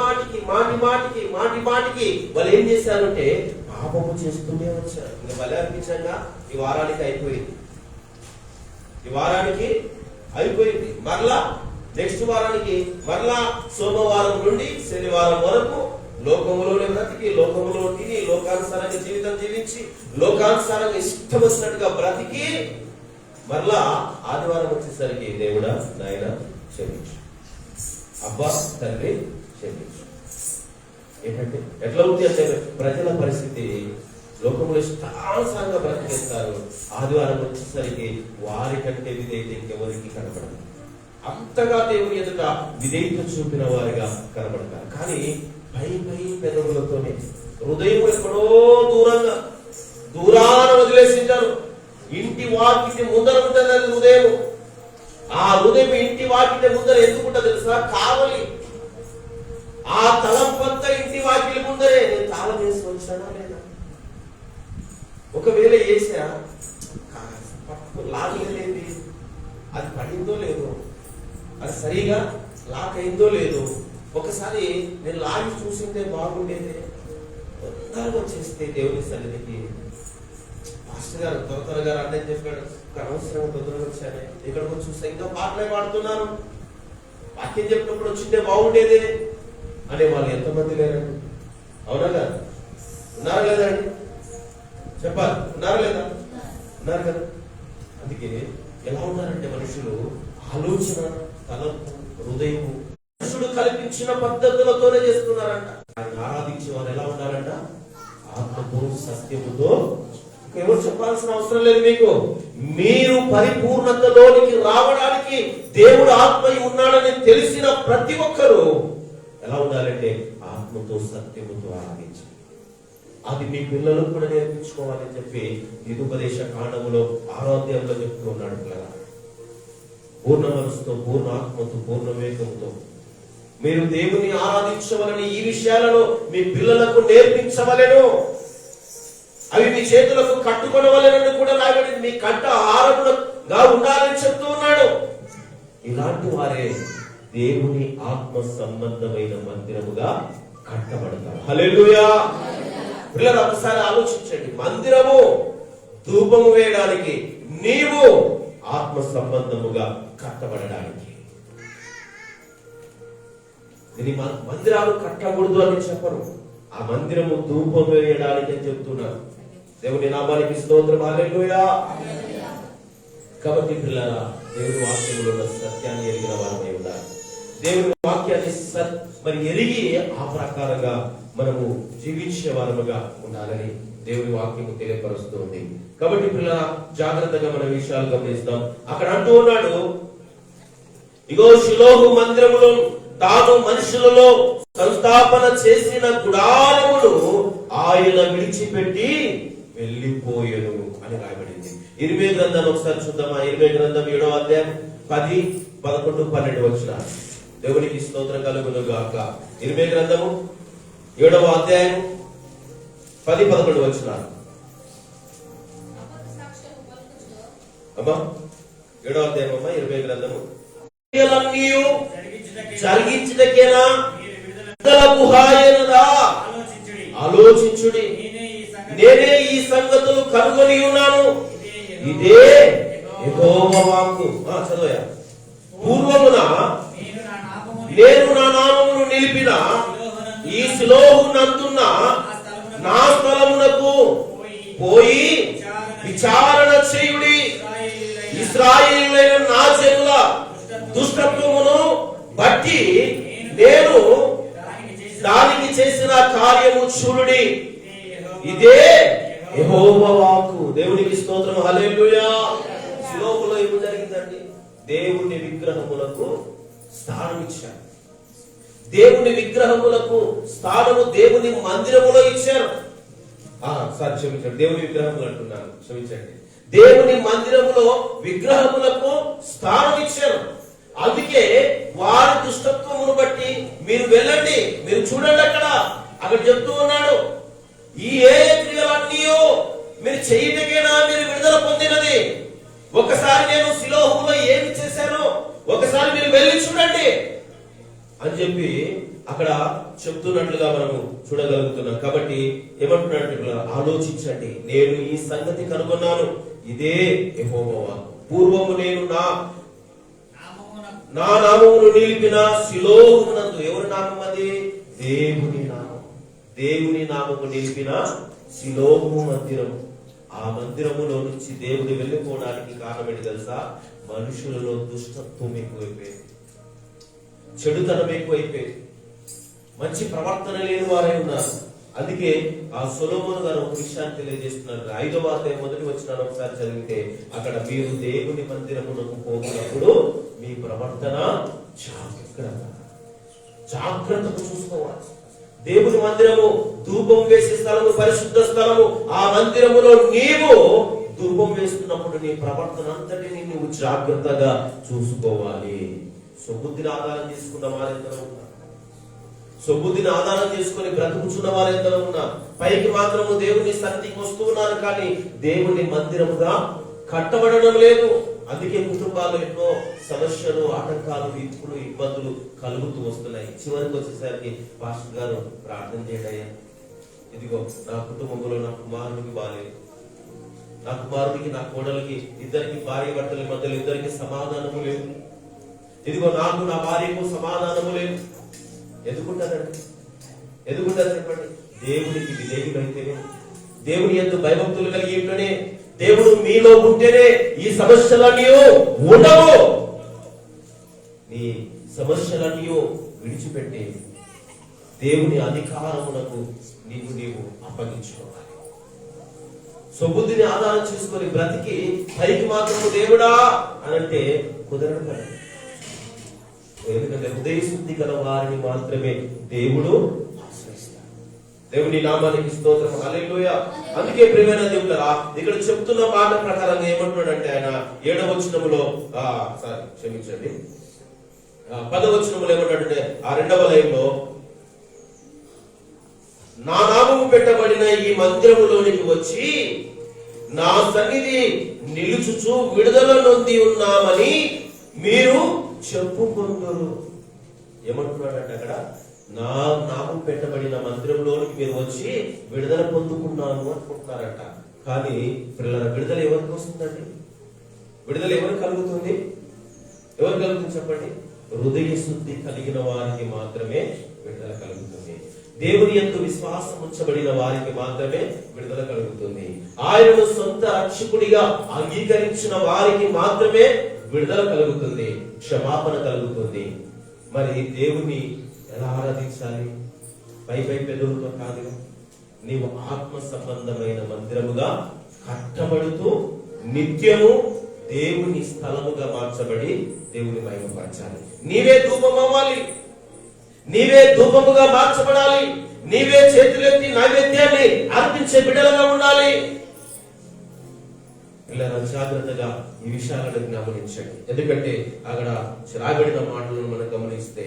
S1: మాటికి వాళ్ళు ఏం చేశారంటే పాపము చేస్తూనే వచ్చారు. ఇంకా బలి అర్పించంగా ఈ వారానికి అయిపోయింది. మరలా నెక్స్ట్ వారానికి మరలా సోమవారం నుండి శనివారం వరకు లోకములోనే బ్రతికి, లోకములో తిని, లోకానుసారంగా జీవితం జీవించి, లోకానుసారంగా ఇష్టం వచ్చినట్టుగా బ్రతికి మరలా ఆదివారం వచ్చేసరికి దేవుడా నాయన క్షమించు, అబ్బా తండ్రి క్షమించు. ఏంటంటే ఎట్లా ఉంది అంటే ప్రజల పరిస్థితి లోకంలో ఇష్టానుసారంగా బ్రతికేస్తారు. ఆదివారం వచ్చేసరికి వారి కంటే విధేయత ఇంకెవరికి కనబడదు. అంతగా దేవుని ఎదుట విధేయత చూపిన వారిగా కనబడతారు. కానీ పై పెదవులతోనే హృదయం ఎక్కడో దూరాన వదిలేసింటారు. ఇంటి వాకిటి ముందర ఉంటుంది అది హృదయం. ఆ హృదయం ఇంటి వాకిటి ముందర ఎందుకుంటా తెలుసా? కావలి. ఆ తలంపంతా ఇంటి వాకిలి ముందరే. నేను తాళం వేసి వచ్చానా లేదా? ఒకవేళ వేసా లాగలేదేంటి? అది పడిందో లేదో, అది సరిగా లాక్ అయిందో లేదో, ఒకసారి నేను లాగి చూసిందే బాగుండేదే. తొందరగా వచ్చేస్తే దేవుని సన్నిధికి పాస్టర్ గారు త్వరగా అన్నని చెప్పాడు. అనవసరంగా తొందరగా వచ్చానే, ఇక్కడికి వచ్చి చూస్తే ఇంకా పాటలే పాడుతున్నాను, వాక్యం చెప్పినప్పుడు వచ్చిందే బాగుండేదే అనే వాళ్ళు ఎంతమంది లేరండి? అవునా కదా? ఉన్నారు లేదా అండి? చెప్పాలి. ఉన్నారు లేదా? ఉన్నారు కదా. అందుకే ఎలా ఉన్నారంటే మనుషులు ఆలోచన, తలంపు, హృదయము మనుషుడు కల్పించిన పద్ధతులతోనే చేస్తున్నారంట. ఆయన ఆరాధించే వారు ఎలా ఉండాలంట? ఆత్మతో, సత్యముతో. ఎవరు చెప్పాల్సిన అవసరం లేదు మీకు. మీరు పరిపూర్ణతలోనికి రావడానికి దేవుడు ఆత్మయ్య ఉన్నాడని తెలిసిన ప్రతి ఒక్కరూ ఎలా ఉండాలంటే ఆత్మతో, సత్యముతో ఆరాధించాలి. అది మీ పిల్లలకు కూడా నేర్పించుకోవాలని చెప్పి నిరుపదేశ కాండములో 6వ అధ్యాయంలో చెప్తూ ఉన్నాడు. పిల్లల పూర్ణ మనసుతో, పూర్ణ ఆత్మతో, పూర్ణ వివేకంతో మీరు దేవుని ఆరాధించవలని ఈ విషయాలను మీ పిల్లలకు నేర్పించవలెను. అవి మీ చేతులకు కట్టుకొనవలెనని కూడా రాయబడింది. మీ కంట ఆహారముగా ఉండాలని చెప్తూ ఉన్నాడు. ఇలాంటి వారే దేవుని ఆత్మ సంబంధమైన మందిరముగా కట్టబడతారు. హల్లెలూయా. పిల్లలు ఒకసారి ఆలోచించండి. మందిరము ధూపము వేయడానికి, నీవు ఆత్మ సంబంధముగా కట్టబడడానికి. ఇది మందిరాలు కట్టకూడదు అని చెప్పరు, ఆ మందిరము ధూపం వేయడానికి అని చెప్తున్నారు. దేవుని నామానికి స్తోత్రం, హల్లెలూయా. కాబట్టి పిల్లల, దేవుని వాక్యంలో ఉన్న సత్యాన్ని ఎరిగిన వారమై ఉండాలి. దేవుని వాక్యాన్ని మరి ఎరిగి ఆ ప్రకారంగా మనము జీవించే వారముగా ఉండాలని దేవుని వాక్యము తెలియపరుస్తుంది. కాబట్టి పిల్లల, జాగ్రత్తగా మన విషయాలు గమనిస్తాం. అక్కడ అంటూ ఉన్నాడు, ఇగో షిలోహు మందిరములో తాను మనుషులలో సంస్థాపన చేసిన గుడారమును ఆయన విడిచిపెట్టి వెళ్ళిపోయెను అని రాయబడింది. ఇర్మియా గ్రంథం ఒకసారి చూద్దామా? ఇర్మియా గ్రంథం 7వ అధ్యాయం 10, 11, 12 వచనాలు. దేవునికి స్తోత్రం కలుగును గాక. ఇర్మియా గ్రంథము 7వ అధ్యాయం 10, 11 వచనాలు. అమ్మా 7వ అధ్యాయం అమ్మా, ఇర్మియా గ్రంథము. జరిగించుటకేనా ఆలోచించుడి, నేనే ఈ సంగతులు కనుగొని ఉన్నాను, ఇదే యెహోవా వాక్కు. చదవయా. పూర్వమున నేను నా నామమును నిలిపిన ఈ షిలోహు నందున్న నా స్థలమునకు పోయి విచారణ చేయుడి, ఇశ్రాయేలీయులైన నా జనుల దుష్టత్వమును బట్టి నేను దానికి చేసిన కార్యము చూడుడి, ఇదే యెహోవా వాక్కు. దేవునికి స్తోత్రం, హల్లెలూయా. షిలోహులో ఏమి జరిగిందండి? దేవుని విగ్రహములకు స్థానం ఇచ్చారు. దేవుని విగ్రహములకు స్థానము దేవుని మందిరములో ఇచ్చారు. సార్ క్షమించండి, దేవుని విగ్రహములు అంటున్నాను, క్షమించండి. దేవుని మందిరములో విగ్రహములకు స్థానం ఇచ్చారు. అందుకే వారి దుష్టత్వమును బట్టి మీరు వెళ్ళండి, మీరు చూడండి. అక్కడ చెప్తూ ఉన్నాడు, ఈ ఏ క్రియలన్నీ మీరు చేయటకేనా మీరు విడుదల పొందినది? ఒకసారి నేను షిలోహులో ఏమి చేశాను ఒకసారి మీరు వెళ్ళి చూడండి అని చెప్పి అక్కడ చెప్తున్నట్లుగా మనము చూడగలుగుతున్నాం. కాబట్టి ఏమంటున్నట్టు ఆలోచించండి, నేను ఈ సంగతి కనుగొన్నాను, ఇదే యెహోవా వాక్కు. పూర్వము నేను నా నామమును నిలిపిన షిలోహునందు. ఎవరి నామం అది? దేవుని నామం. దేవుని నామము నిలిపిన షిలోహు మందిరము. ఆ మందిరములో నుంచి దేవుడు వెళ్ళిపోవడానికి కారణం ఏంటి తెలుసా? మనుషులలో దుష్టత్వం ఎక్కువైపోయింది, చెడుతనం ఎక్కువైపోయింది, మంచి ప్రవర్తన లేని వారై ఉన్నారు. అందుకే ఆ సొలొమోను గారు ఒక విషయాన్ని తెలియజేస్తున్నారు. 5వ అధ్యాయం 1వ వచనాన్ని ఒకసారి చదివితే అక్కడ, మీరు దేవుని మందిరమునకు పోతున్నప్పుడు మీ ప్రవర్తన జాగ్రత్తగా చూసుకోవాలి. దేవుని మందిరము ధూపం వేసే స్థలము, పరిశుద్ధ స్థలము. ఆ మందిరములో నీవు ధూపం వేస్తున్నప్పుడు నీ ప్రవర్తన అంతటిని నువ్వు జాగ్రత్తగా చూసుకోవాలి. సుబుద్ధిని ఆధారం చేసుకున్న వారెందరూ ఉన్నారు, సుబుద్ధిని ఆధారం చేసుకుని బ్రతుకుచున్న వారెందరూ ఉన్నారు. పైకి మాత్రము దేవుని సన్నిధికి వస్తూ ఉన్నారు, కానీ దేవుని మందిరముగా కట్టబడడం లేదు. అందుకే కుటుంబాలు ఎన్నో సమస్యలు, ఆటంకాలు, విప్పులు, ఇబ్బందులు కలుగుతూ వస్తున్నాయి. చివరికి వచ్చేసరికి పాస్టర్ గారు ప్రార్థన చేయండి అయ్యా, ఇదిగో నా కుటుంబంలో నా కుమారుడికి బాలేదు, నా కుమారుడికి నా కోడలికి ఇద్దరికి భార్య భర్తల మధ్యలో ఇద్దరికి సమాధానము లేదు, ఇదిగో నాకు నా భార్యకు సమాధానము లేదు. ఎందుకుంటారండి? ఎందుకుంటారు చెప్పండి? దేవునికి విధేయులైతేనే, దేవుని యందు భయభక్తులు కలిగి ఉంటేనే, దేవుడు మీలో ఉంటేనే ఈ సమస్యలన్నీ ఉండవు. నీ సమస్యలన్నీ విడిచిపెట్టి దేవుని అధికారములకు నీవు అప్పగించుకోవాలి. సుబుద్ధిని ఆధారం చేసుకొని బ్రతికి పైకి మాత్రము దేవుడా అనంటే కుదరడం కదా. ఎందుకంటే హృదయ శుద్ధి గల వారిని మాత్రమే దేవుడు ఆశ్రయిస్తాడు. దేవుని నామానికి స్తోత్రం, హల్లెలూయా. అందుకే ప్రియమైన దేవులారా, ఇక్కడ చెప్తున్న మాట ప్రకారంగా ఏమంటున్నాడంటే ఆయన 7వ వచనములో, క్షమించండి, 10వ వచనములో ఏమంటాడంటే ఆ 2వ లైన్లో, నా నామము పెట్టబడిన ఈ మందిరములోనికి వచ్చి నా సన్నిధి నిలుచుచు విడుదల నొంది ఉన్నామని మీరు చెప్పుకుందరు. ఏమంటున్నాడంటే అక్కడ, నా నామం పెట్టబడిన మందిరంలోనికి మీరు వచ్చి విడుదల పొందుకున్నాను అనుకుంటున్నారంట. కానీ పిల్లల విడుదల ఎవరికి వస్తుందండి? విడుదల ఎవరికి కలుగుతుంది? ఎవరు కలుగుతుంది చెప్పండి? హృదయ శుద్ధి కలిగిన వారికి మాత్రమే విడుదల కలుగుతుంది. దేవుని యందు విశ్వాసం ఉంచబడిన వారికి మాత్రమే విడుదల కలుగుతుంది. ఆయనను సొంత రక్షకుడిగా అంగీకరించిన వారికి మాత్రమే విడుదల కలుగుతుంది, క్షమాపణ కలుగుతుంది. మరి దేవుని ఎలా ఆరాధించాలి? పై పెదవులతో కాదుగా. నీవు ఆత్మ సంబంధమైన మందిరముగా కట్టబడుతూ నిత్యము దేవుని స్థలముగా మార్చబడి దేవుని మహిమపరచాలి. నీవే ధూపం అవ్వాలి, నీవే ధూపముగా మార్చబడాలి, నీవే చేతులెత్తి నైవేద్యాన్ని అర్పించే బిడ్డలుగా ఉండాలి. ఇలా జాగ్రత్తగా ఈ విషయాలను గమనించండి. ఎందుకంటే అక్కడ రాబడిన మాటలను మనం గమనిస్తే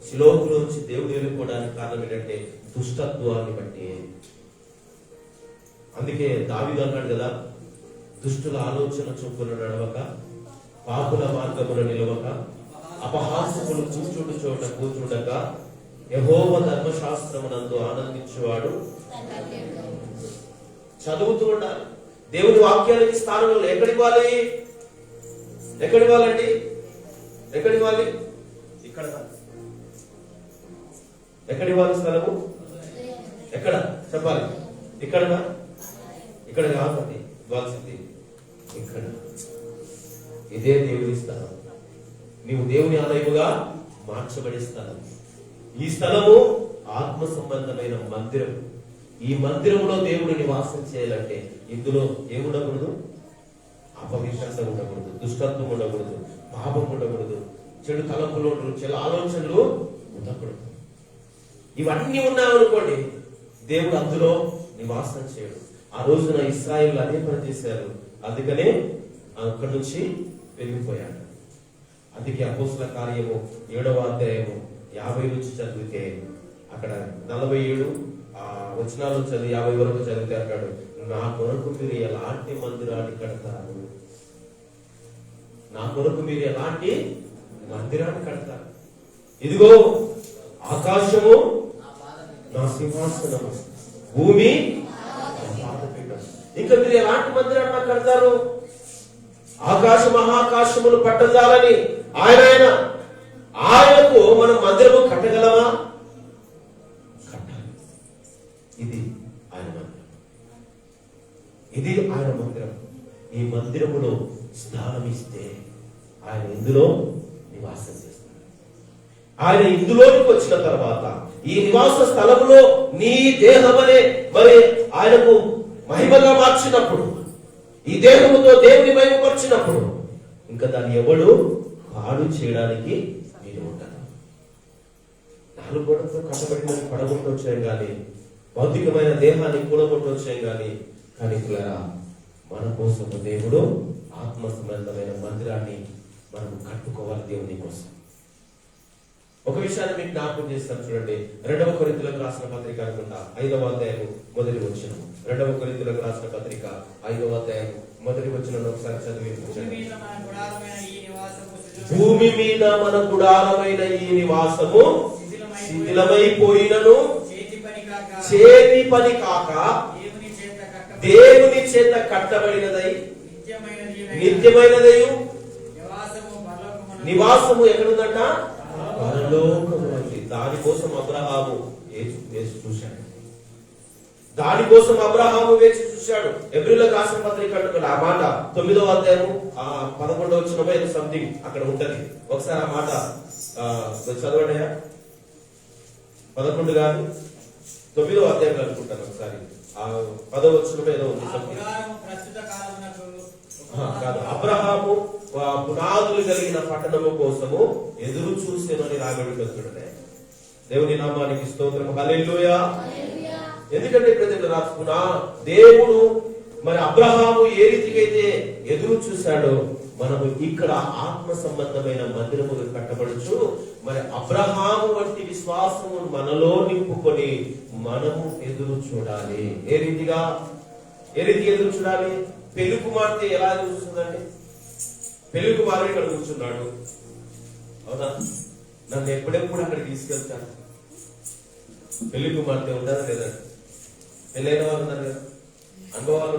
S1: శిలోహులోంచి దేవుడు వెళ్ళిపోవడానికి కారణం ఏంటంటే దుష్టత్వాన్ని బట్టి. అందుకే దావీదు అన్నాడు కదా, దుష్టుల ఆలోచన చొప్పున నడవక, పాపుల మార్గమున నిలవక, అపహాసములు కూర్చుండు చోట కూర్చుండక, యెహోవా ధర్మశాస్త్రమునందు ఆనందించేవాడు. చదువుతూ ఉండాలి. దేవుని వాక్యానికి స్థానంలో ఎక్కడివ్వాలి? ఎక్కడివ్వాలండి? ఎక్కడివ్వాలి? ఇక్కడ. ఎక్కడివ్వాలి స్థలము? ఎక్కడ చెప్పాలి? ఇక్కడనా? ఇక్కడ కాదండి ఇవ్వాల్సింది ఇక్కడ. ఇదే దేవుని స్థలం. నీవు దేవుని ఆలయముగా మార్చబడి స్థలం. ఈ స్థలము ఆత్మ సంబంధమైన మందిరం. ఈ మందిరంలో దేవుడు నివాసం చేయాలంటే ఇందులో ఏముండకూడదు? అపవిత్రత ఉండకూడదు, దుష్టత్వం ఉండకూడదు, పాపం ఉండకూడదు, చెడు తలంపులు, చెడు ఆలోచనలు ఉండకూడదు. ఇవన్నీ ఉన్నాయనుకోండి, దేవుడు అందులో నివాసం చేయడు. ఆ రోజున ఇశ్రాయేలు అదే పని చేశారు. అందుకనే అక్కడి నుంచి వెళ్ళిపోయాడు. అందుకే అపోస్తల కార్యము 7వ అధ్యాయము 50 నుంచి చదివితే అక్కడ 47 వచనాలు చదివి 50 వరకు చదివితే అన్నాడు, నా కొరకు మీరు ఎలాంటి మందిరాన్ని కడతారు? నా కొరకు మీరు ఎలాంటి మందిరాన్ని కడతారు? ఇదిగో ఆకాశము నా సింహాసనము, భూమి ఇంకా మీరు ఎలాంటి మందిరాన్ని కడతారు? ఆకాశ మహాకాశములు పట్టజాలని ఆయనకు మనం మందిరము కట్టగలమా? కట్టాలి. ఇది ఆయన మందిరం. ఇది ఆయన మందిరం. ఈ మందిరములో స్థానం ఇస్తే ఆయన ఇందులో నివాసం చేస్తాడు. ఆయన ఇందులోకి వచ్చిన తర్వాత ఈ నివాస స్థలములో నీ దేహమనే మరి ఆయనకు మహిమగా మార్చినప్పుడు, ఈ దేహముతో దేవుని మహిమపరిచినప్పుడు ఇంకా దాన్ని ఎవడు పాడు చేయడానికి వీలు ఉండదు. 4 గోడలతో కట్టబడినది పడగొట్టొచ్చాం కానీ, భౌతికమైన దేహాన్ని కూడగొట్టొచ్చాం కానీ మన కోసం దేవుడు ఆత్మ సంబంధమైన మందిరాన్ని మనం కట్టుకోవాలి దేవుని కోసం. ఒక విషయాన్ని మీకు జ్ఞాపకం చేస్తాను చూడండి. 2వ కొరింథీయులకు రాసిన పత్రిక అనుకుంటా 5వ అధ్యాయం మొదటి వచనం. 2వ కొరింథీయులకు రాసిన పత్రిక 5వ అధ్యాయం మొదటి వచనం ఒకసారి చదివించండి. భూమి మీద మన గుడారమైన ఈ నివాసము శిథిలమైపోయినను చేతి పని కాక దేవుని చేత కట్టబడినదై నిత్యమైనదై నివాసము ఎక్కడుందంట? పరలోకము. దానికోసం అబ్రహాము వేచి చూశాడు. దానికోసం అబ్రహాము వేచి చూశాడు. హెబ్రీయులకు రాసిన పత్రిక అంటున్నాడు ఆ మాట 9వ అధ్యాయము 11వ వచనమో ఏదో సంథింగ్ అక్కడ ఉంటది. ఒకసారి ఆ మాట చదవండి. 11 గాని 9వ అధ్యాయం అనుకుంటాను. ఒకసారి 10వ వచనమో ఏదో ఉంది సంథింగ్. కాదు, అబ్రహాము పునాదులు కలిగిన పట్టణము కోసము ఎదురు చూసేనని రాబడి కలుగుతున్నాయి. దేవుని నామానికి స్తోత్రం. హల్లెలూయా. ఎందుకంటే ప్రజలు రాసుకున్నా దేవుడు మరి అబ్రహాము ఏ రీతికైతే ఎదురు చూశాడో మనము ఇక్కడ ఆత్మ సంబంధమైన మందిరము కట్టబడచ్చు. మరి అబ్రహాము వంటి విశ్వాసము మనలో నింపుకొని మనము ఎదురు చూడాలి. ఏ రీతి ఎదురు చూడాలి? పెళ్లి కుమార్తె ఎలా ఎదురు చూస్తుందండి? పెళ్లి కుమారుడు ఇక్కడ కూర్చున్నాడు, అవునా? నన్ను ఎప్పుడెప్పుడు అక్కడికి తీసుకెళ్తాను. పెళ్లి కుమార్తె ఉండాలి లేదండి? పెళ్ళైన వారు ఉన్నారు కదా, అనుభవాలు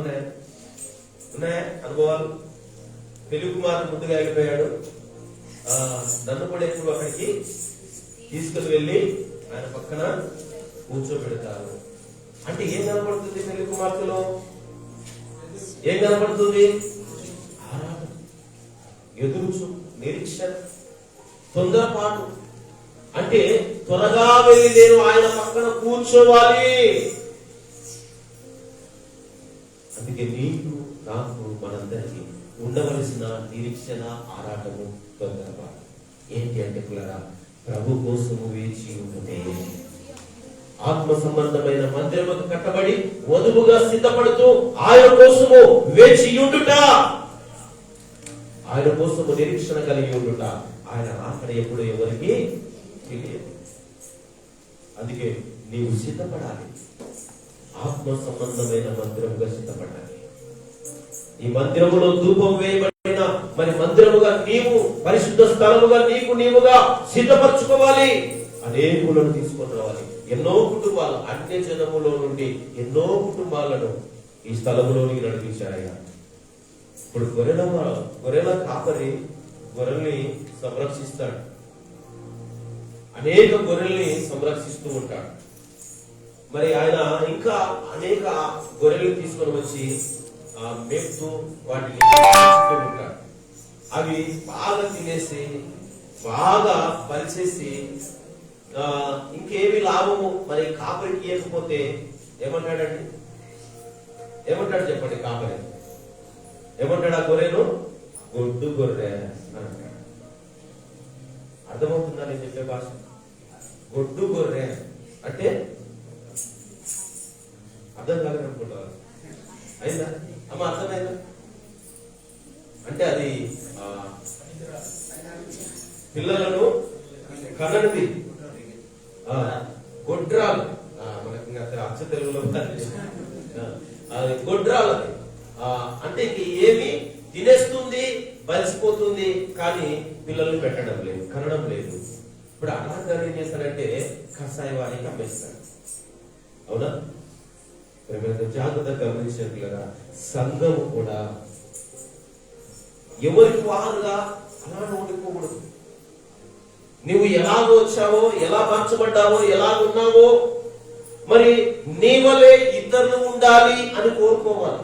S1: ఉన్నాయా అనుభవాలు? పెళ్లి కుమారుడు ముందుగా వెళ్ళిపోయాడు. నన్ను కూడా ఎప్పుడు అక్కడికి తీసుకుని వెళ్ళి ఆయన పక్కన కూర్చోబెడతారు. అంటే ఏం కనపడుతుంది పెళ్లి కుమార్తెలో? ఏం కనపడుతుంది? ఆరాధన, ఎదురుచు, నిరీక్షణ, తొందరపాటు. అంటే త్వరగా వెళ్ళి నేను ఆయన పక్కన కూర్చోవాలి. అందుకే నీకు నాకు మనందరికీ ఉండవలసిన నిరీక్షణ, ఆరాటము, తొందరపాటు ఏంటి అంటే పిల్లరా, ప్రభు కోసము వేచి ఉంటే, ఆత్మ సంబంధమైన మందిరముకు కట్టబడి వధువుగా సిద్ధపడుతూ ఆయన కోసము వేచి ఉండుట, ఆయన కోసము నిరీక్షణ కలిగి ఉండుట. ఆయన అక్కడ ఎప్పుడు ఎవరికి తెలియదు. అందుకే నీవు సిద్ధపడాలి, ఆత్మ సంబంధమైన మందిరముగా సిద్ధపడాలి. ఈ మందిరములో ధూపం వేయబడిన మరి మందిరముగా నీవు, పరిశుద్ధ స్థలముగా నీవుగా సిద్ధపరచుకోవాలి. అనేకులను తీసుకొని రావాలి. ఎన్నో కుటుంబాలు, అన్య జనములో నుండి ఎన్నో కుటుంబాలను ఈ స్థలములోనికి నడిపించారు ఆయన. ఇప్పుడు గొర్రెల కాపరి గొర్రెల్ని సంరక్షిస్తాడు, అనేక గొర్రెల్ని సంరక్షిస్తూ ఉంటాడు. మరి ఆయన ఇంకా అనేక గొర్రెలు తీసుకొని వచ్చి మేపుతూ వాటిని ఉంటాడు. అవి బాగా తినేసి బాగా పరిచేసి ఇంకేమి లాభము మరి కాపరికి ఇవ్వకపోతే ఏమంటాడండి? ఏమంటాడు చెప్పండి? కాపరి ఏమంటాడు? ఆ గొర్రెను గొడ్డు గొర్రె అంటాడు. అర్థమవుతుందా నేను చెప్పే భాష? గొడ్డు గొర్రె అంటే అర్థం కాలేదు అనుకుంటారు. అయిందా అమ్మ? అర్థమైందా? అంటే అది పిల్లలను కన్నడిది గొడ్రాలు, మనకి అచ్చ తెలుగులో గొడ్రాలు. అంటే ఇంక ఏమి తినేస్తుంది, బలిసిపోతుంది, కానీ పిల్లలు పెట్టడం లేదు, కనడం లేదు. ఇప్పుడు అనాథాలు ఏం చేస్తారంటే కషాయ వారికి అమ్మేస్తారు. అవునా? జాగ్రత్తగా గమనించినట్లుగా సంఘము కూడా ఎవరికి వారుగా అలా ఉండిపోకూడదు. నువ్వు ఎలాగో వచ్చావో, ఎలా మార్చబడ్డావో, ఎలాగున్నావో మరి నీ వలే ఇద్దరు ఉండాలి అని కోరుకోవాలి.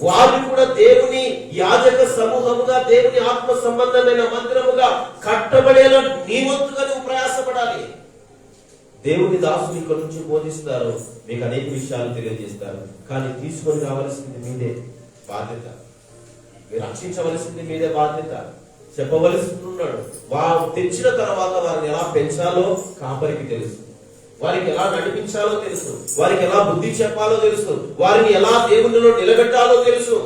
S1: వారు కూడా దేవుని యాజక సమూహముగా, దేవుని ఆత్మ సంబంధమైన మందిరముగా కట్టబడేలా నీ వంతుగా నువ్వు ప్రయాసపడాలి. దేవుని దాసుని ఇక్కడ నుంచి బోధిస్తారు, మీకు అనేక విషయాలు తెలియజేస్తారు, కానీ తీసుకొని రావాల్సింది మీదే బాధ్యత. మీరు రక్షించవలసింది మీదే బాధ్యత. చెప్పవలసి ఉన్నాడు. వారు తెచ్చిన తర్వాత వారిని ఎలా పెంచాలో కాపరికి తెలుసు, వారికి ఎలా నడిపించాలో తెలుసు, వారికి ఎలా బుద్ధి చెప్పాలో తెలుసు, వారిని ఎలా దేవునిలో నిలబెట్టాలో తెలుసు.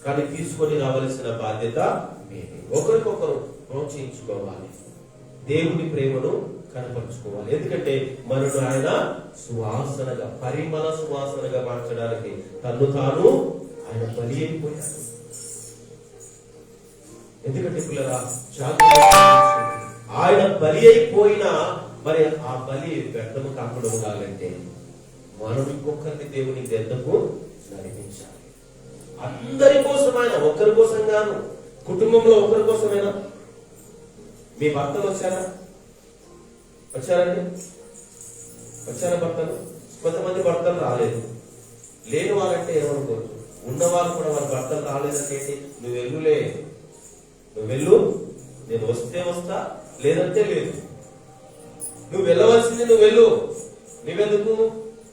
S1: కానీ తీసుకొని రావలసిన బాధ్యత మీదే. ఒకరికొకరు ప్రోత్సహించుకోవాలి, దేవుని ప్రేమను కనపరుచుకోవాలి. ఎందుకంటే మనను ఆయన సువాసనగా, పరిమళ సువాసనగా మార్చడానికి తను తాను ఆయన బలి అయిపోయాడు. ఎందుకంటే పిల్లరా, ఆయన బలి అయిపోయినా మరి ఆ బలి వ్యర్థము కాకుండా ఉండాలంటే మనం ఇంకొకరిని దేవుని దగ్గరకు నడిపించాలి. అందరి కోసం ఆయన, ఒక్కరి కోసం గాను, కుటుంబంలో ఒకరి కోసమైనా. మీ భర్తలు వచ్చారండి? వచ్చారా భర్తలు? కొంతమంది భర్తలు రాలేదు. లేని వాళ్ళంటే ఏమనుకోవచ్చు, ఉన్నవాళ్ళు కూడా వారి భర్తలు రాలేదంటే ఏంటి? నువ్వు వెళ్ళు, నేను వస్తే వస్తా, లేదంటే లేదు. నువ్వు వెళ్ళవలసింది నువ్వు వెళ్ళు. నువ్వెందుకు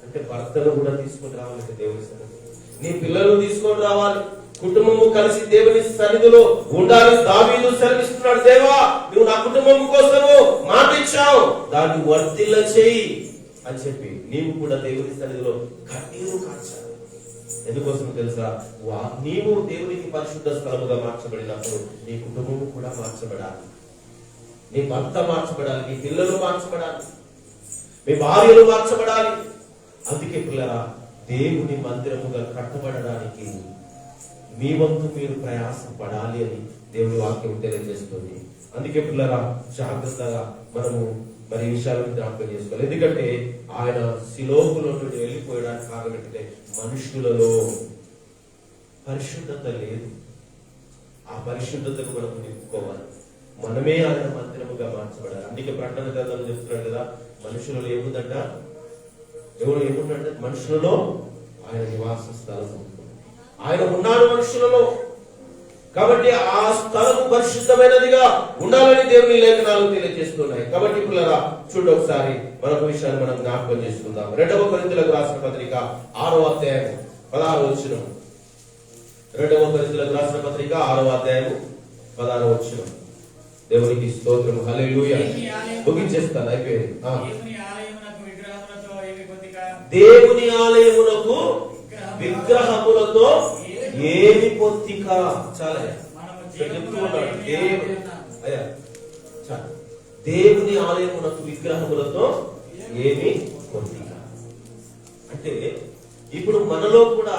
S1: అంటే భర్తలు కూడా తీసుకొని రావాలంటే దేవుని సన్నిధి, నీ పిల్లలు తీసుకొని రావాలి, కుటుంబము కలిసి దేవుని సన్నిధిలో ఉండాలి. దావీదు సెలవిస్తున్నాడు, దేవా నువ్వు నా కుటుంబం కోసము మాట ఇచ్చావు, దాన్ని వర్తిల్ల చేయి అని చెప్పి నీవు కూడా దేవుని సన్నిధిలో కన్నీరు కార్చాలి. ఎందుకోసం తెలుసా? నీవు దేవునికి పరిశుద్ధ స్థలముగా మార్చబడినప్పుడు నీ కుటుంబము కూడా మార్చబడాలి, నీ భర్త మార్చబడాలి, నీ పిల్లలు మార్చబడాలి, మీ భార్యలు మార్చబడాలి. అందుకే పిల్లరా, దేవుని మందిరముగా కట్టబడడానికి మీ వంతు మీరు ప్రయాసం పడాలి అని దేవుని వాక్యం తెలియజేస్తుంది. అందుకే పిల్లరా, జాగ్రత్తగా మనము మరి ఈ విషయాలను జ్ఞాపకం చేసుకోవాలి. ఎందుకంటే ఆయన శిలోకులో నుండి వెళ్ళిపోయడానికి కారణం ఏంటంటే మనుషులలో పరిశుద్ధత లేదు. ఆ పరిశుద్ధతను మనం నింపుకోవాలి. మనమే ఆయన మందిరముగా మార్చబడాలి. అందుకే ప్రకటన గ్రంథంలో చెప్తున్నాడు కదా, మనుషులలో ఏముందంట, ఎవరు ఏముందంటే మనుషులలో ఆయన నివాస స్థలం, ఆయన ఉన్నాడు మనుషులలో. కాబట్టి ఆ స్థలము పరిశుద్ధమైనదిగా ఉండాలని దేవుని లేఖనాలు తెలియజేస్తున్నాయి. కాబట్టి పిల్లరా చూడండి, ఒకసారి మరొక విషయాన్ని మనం జ్ఞాపకం చేసుకుందాం. 2 కొరింథీయులకు రాసిన పత్రిక 6వ అధ్యాయం 16వ వచనం. 2 కొరింథీయులకు రాసిన పత్రిక 6వ అధ్యాయం 16వ వచనం. దేవునికి స్తోత్రం, హల్లెలూయా. ముగించేస్తాను, అయిపోయింది. దేవుని ఆలయమునకు విగ్రహములతో ఏమి పొత్తిక. చాలా చెప్తూ ఉన్నాడు, దేవుని ఆలయమునకు విగ్రహములతో ఏమి పొత్తిక అంటే ఇప్పుడు మనలో కూడా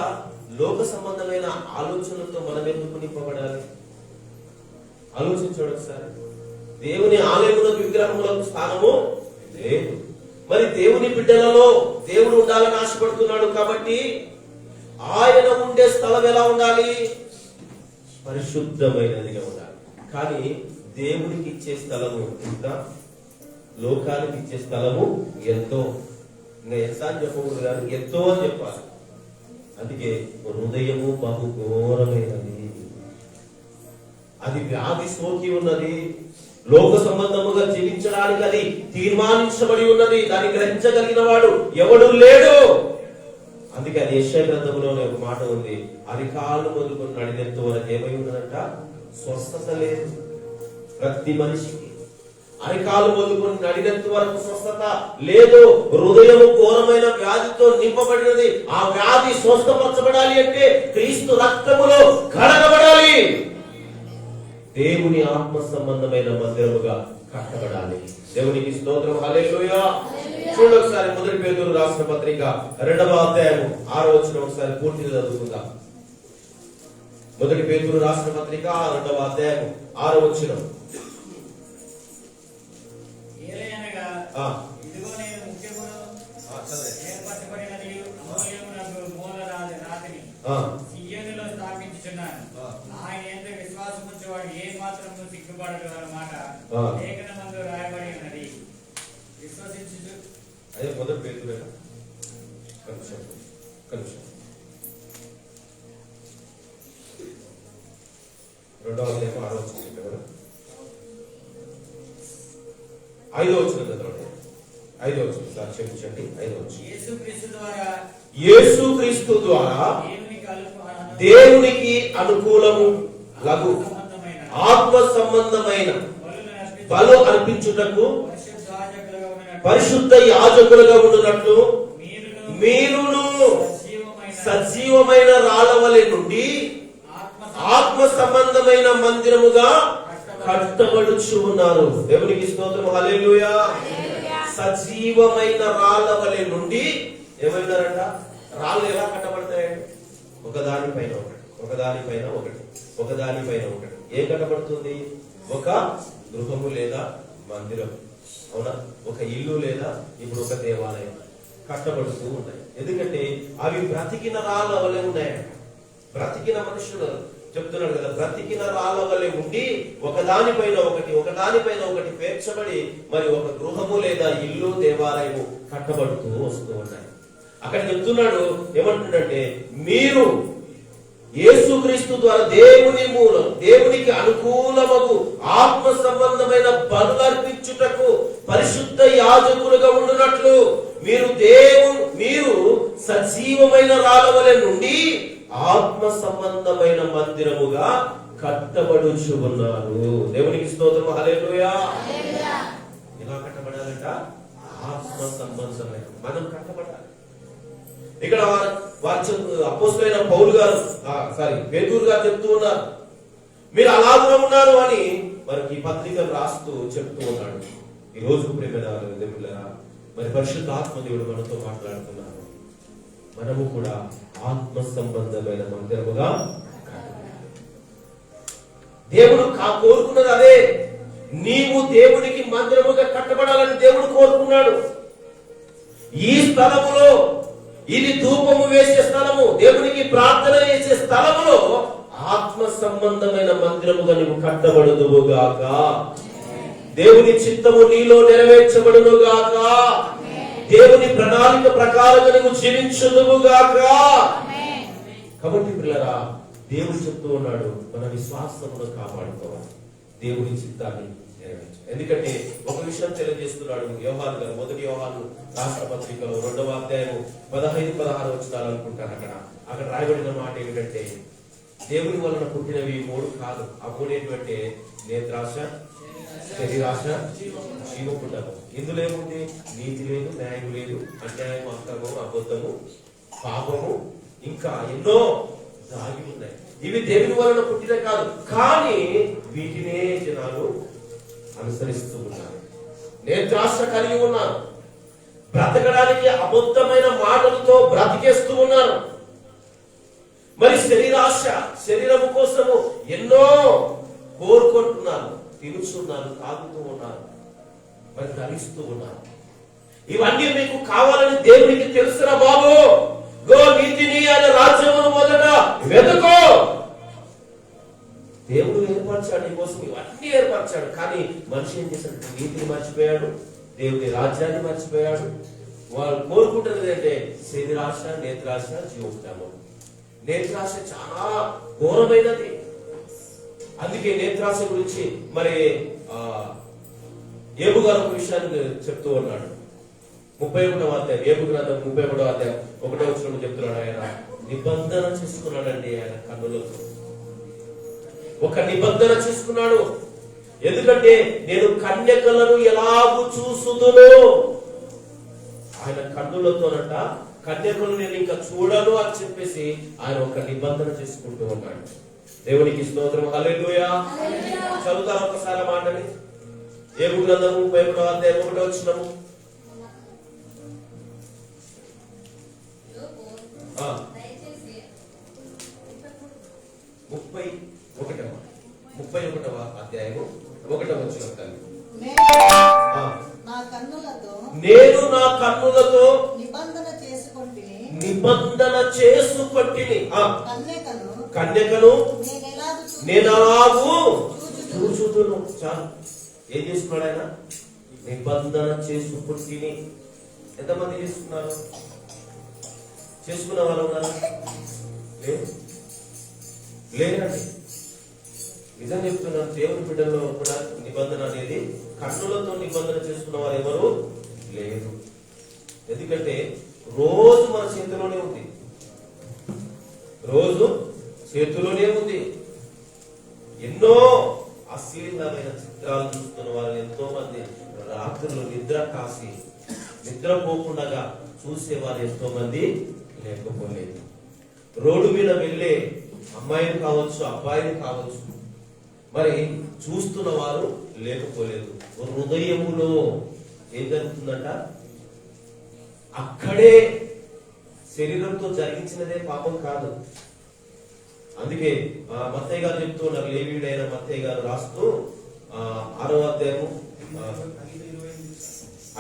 S1: లోక సంబంధమైన ఆలోచనలతో మనం ఎందుకు నింపబడాలి? ఆలోచించాడు ఒకసారి. దేవుని ఆలయమునకు విగ్రహములకు స్థానము లేదు. మరి దేవుని బిడ్డలలో దేవుడు ఉండాలని ఆశపడుతున్నాడు. కాబట్టి ఆయన ఉండే స్థలం ఎలా ఉండాలి? పరిశుద్ధమైనదిగా ఉండాలి. కానీ దేవునికి ఇచ్చే స్థలము ఇంకా లోకానికి ఇచ్చే స్థలము ఎంతో. ఇంకా ఎంత అని చెప్పకూడదు కానీ ఎంతో అని చెప్పాలి. అందుకే హృదయము బహు ఘోరమైనది, అది వ్యాధి సోకి ఉన్నది, లోక సంబంధముగా జీవించడానికి అది తీర్మానించబడి ఉన్నది. దాన్ని గ్రహించగలిగిన వాడు ఎవడు లేడు. అందుకే అది యెషయా గ్రంథంలోనే ఒక మాట ఉంది, అరికాళ్ళు మొదలుకొని నడినెంత వరకు ఏమై ఉన్నదంట, స్వస్థత లేదు. ప్రతి మనిషికి అరికాలు మొదలుకొని నడినెంత వరకు స్వస్థత లేదు. హృదయము ఘోరమైన వ్యాధితో నింపబడినది. ఆ వ్యాధి స్వస్థపరచబడాలి అంటే క్రీస్తు రక్తములో కడగబడాలి. దేవుని ఆత్మ సంబంధమైన మందిరముగా కట్టబడాలి. దేవునికి స్తోత్రం, హల్లెలూయా. చూడండి ఒకసారి 1 పేతురు రాసిన పత్రిక 2వ అధ్యాయం 6వ వచనం ఒకసారి పూర్తిగా చదువుకుందాం. 1 పేతురు రాసిన పత్రిక 2వ అధ్యాయం 6వ వచనం.
S2: ఆయన యందు విశ్వాసముంచువాడు ఏ మాత్రము సిగ్గుపడడు అన్నమాట లేఖనమందు రాయబడి ఉన్నది. విశ్వసించు.
S1: అదే 1 పేతురు కొంచెం 2వ అధ్యాయం 6వ వచనం కదా, 5వ వచనం చదవండి. 5వ వచనం సార్ క్షమించండి. 5వ వచనం. యేసుక్రీస్తు ద్వారా దేవునికి అనుకూలము లగు ఆత్మ సంబంధమైన బలు అర్పించుటకు పరిశుద్ధ యాజకులుగా ఉండునట్లు మీరును సజీవమైన రాళ్ళవలె నుండి ఆత్మ సంబంధమైన మందిరముగా కట్టబడుచు ఉన్నారు. దేవునికి స్తోత్రం, హల్లెలూయా. సజీవమైన రాళ్ళవలె నుండి ఏమైనారంట? రాళ్ళు ఎలా కట్టబడతాయండి? ఒకదానిపైన ఒకటి, ఒకదానిపైన ఒకటి, ఒకదానిపైన ఒకటి. ఏం కట్టబడుతుంది? ఒక గృహము లేదా మందిరం, అవునా? ఒక ఇల్లు లేదా ఇప్పుడు ఒక దేవాలయం కట్టబడుతూ ఉన్నాయి. ఎందుకంటే అవి బ్రతికిన రాళ్ళ వలె ఉన్నాయంట. బ్రతికిన మనుషులు చెప్తున్నాడు కదా, బ్రతికిన రాళ్ళ వలె ఉండి ఒకదానిపైన ఒకటి, ఒకదానిపైన ఒకటి పేర్చబడి మరి ఒక గృహము లేదా ఇల్లు దేవాలయము కట్టబడుతూ వస్తూ ఉన్నాయి. అక్కడ చెప్తున్నాడు, ఏమంటున్నాడంటే మీరు యేసుక్రీస్తు ద్వారా దేవుని మూలం, దేవునికి అనుకూలమగు ఆత్మ సంబంధమైన బలులు అర్పించుటకు పరిశుద్ధ యాజకులుగా ఉండునట్లు మీరు సజీవమైన రాళ్ళవలె నుండి ఆత్మ సంబంధమైన మందిరముగా కట్టబడుచు ఉన్నారు. దేవునికి స్తోత్రం, హల్లెలూయా. ఎలా కట్టబడాలంట? ఆత్మ సంబంధమైన మనం కట్టబడాలి. ఇక్కడ అపోస్తలుడైన పౌలు గారు పేతురు గారు చెప్తూ ఉన్నారు, మీరు అలాగే ఉన్నారు అని మనకి ఈ పత్రికలు రాస్తూ చెప్తూ ఉన్నాడు. ఈ రోజు ప్రేమ మరి పరిశుద్ధ ఆత్మదేవుడు మనతో మాట్లాడుతున్నారు. మనము కూడా ఆత్మ సంబంధమైన మందిరముగా దేవుడు కోరుకున్నది అదే. నీవు దేవునికి మందిరముగా కట్టబడాలని దేవుడు కోరుకున్నాడు. ఈ స్థలములో, ఇది ధూపము వేసే స్థలము, దేవునికి ప్రార్థన చేసే స్థలములో ఆత్మ సంబంధమైన మందిరముగా నువ్వు కట్టబడుదువుగాక. దేవుని చిత్తము నీలో నెరవేర్చబడునుగాక. దేవుని ప్రణాళిక ప్రకారంగా నువ్వు జీవించుదువుగాక. కాబట్టి పిల్లరా, దేవుడు చెప్తూ ఉన్నాడు, మన విశ్వాసమును కాపాడుకోవాలి, దేవుని చిత్తాన్ని నెరవేర్చు. ఎందుకంటే ఒక విషయం తెలియజేస్తున్నాడు యోహాను గారు, మొదటి యోహాను రాష్ట్ర పత్రికలో 2వ అధ్యాయం 15-16 వచనాలు అనుకుంటాను. అక్కడ రాయబడిన మాట ఏమిటంటే, దేవుని వలన పుట్టినవి 3 కాదు. ఆ 3 ఏంటంటే నేత్రాశ, శరీరాశ, జీవపుటము. ఇందులో ఏముంది? నీతి లేదు, న్యాయం లేదు, అన్యాయం, అక్రమము, అబద్ధము, పాపము, ఇంకా ఎన్నో దాగి ఉన్నాయి. ఇవి దేవుని వలన పుట్టిన కాదు, కానీ వీటినే జనాలు అనుసరిస్తూ ఉన్నారు. నేత్రాశ కలిగి ఉన్నారు, బ్రతకడానికి అబద్ధమైన మాటలతో బ్రతికేస్తూ ఉన్నారు. మరి శరీరాశ, శరీరము కోసము ఎన్నో కోరుకుంటున్నారు, తిరుగుతున్నారు, తాగుతూ ఉన్నారు, మరి ధరిస్తూ ఉన్నారు. ఇవన్నీ మీకు కావాలని దేవునికి తెలుసురా బాబు. గో నీతిని ఆయన రాజ్యమును మొదట వెతుకో. దేవుడు ఏర్పరచాడు నీ కోసం, ఇవన్నీ ఏర్పరచాడు. కానీ మనిషి ఏం చేశాడు? నీతిని మర్చిపోయాడు, దేవుని రాజ్యాన్ని మర్చిపోయాడు. వాళ్ళు కోరుకుంటున్నది అంటే శరీరాశ, నేత్రాశ, జీవోత్తమం. నేత్రాశ చాలా ఘోరమైనది. అందుకే నేత్రాశ గురించి మరి ఏబు గారు ఒక విషయాన్ని చెప్తూ ఉన్నాడు. 31వ అధ్యాయం, ఏబు గ్రంథం 31వ అధ్యాయం 1వ వచనంలో చెప్తున్నాడు. ఆయన నిబంధన చేసుకున్నాడండి. ఆయన కన్నులతో ఒక నిబంధన చేసుకున్నాడు. ఎందుకంటే నేను కన్యకలను ఎలాగూ చూసుదును, ఆయన కన్నులతోనట కన్యకలు నేను ఇంకా చూడను అని చెప్పేసి ఆయన ఒక నిబంధన చేసుకుంటూ ఉన్నాడు. దేవునికి స్తోత్రం, హల్లెలూయా. చదువుతారు ఒకసారి మాటని. ఏబు గ్రంథము 31వ అధ్యాయం 1వ వచనము. 31వ అధ్యాయము 1వ వచనం. నేను నా కన్నులతో నిబంధన చేసుకొంటిని, కన్యకను నేనలాగు చూచుదును. చాలు. ఏం చేసుకున్నాడు ఆయన? నిబంధన చేసుకొంటిని. ఎంతమంది చేసుకున్నారు? చేసుకున్న వాళ్ళు ఉన్నారా? లేదండి. నిజం చెప్తున్నాను, దేవుని బిడ్డల్లో కూడా నిబంధన అనేది, కన్నులతో నిబంధన చేసుకున్న వారు ఎవరు లేరు. ఎందుకంటే రోజు మన చేతిలోనే ఉంది, రోజు చేతిలోనే ఉంది. ఎన్నో అశ్లీలమైన చిత్రాలు చూస్తున్న వాళ్ళని ఎంతో మంది రాత్రులు నిద్ర కాసి నిద్రపోకుండా చూసేవారు ఎంతో మంది లేకపోలేదు. రోడ్డు మీద వెళ్ళే అమ్మాయిని కావచ్చు, అబ్బాయిని కావచ్చు, మరి చూస్తున్న వారు లేకపోలేదు. హృదయములో ఏం జరుగుతుందంట? అక్కడే శరీరంతో జరిగించినదే పాపం కాదు. అందుకే మత్తయ్య గారు చెప్తూ ఉన్నారు, లేవీయుడైన మత్తయ్య గారు రాస్తూ 6వ అధ్యాయము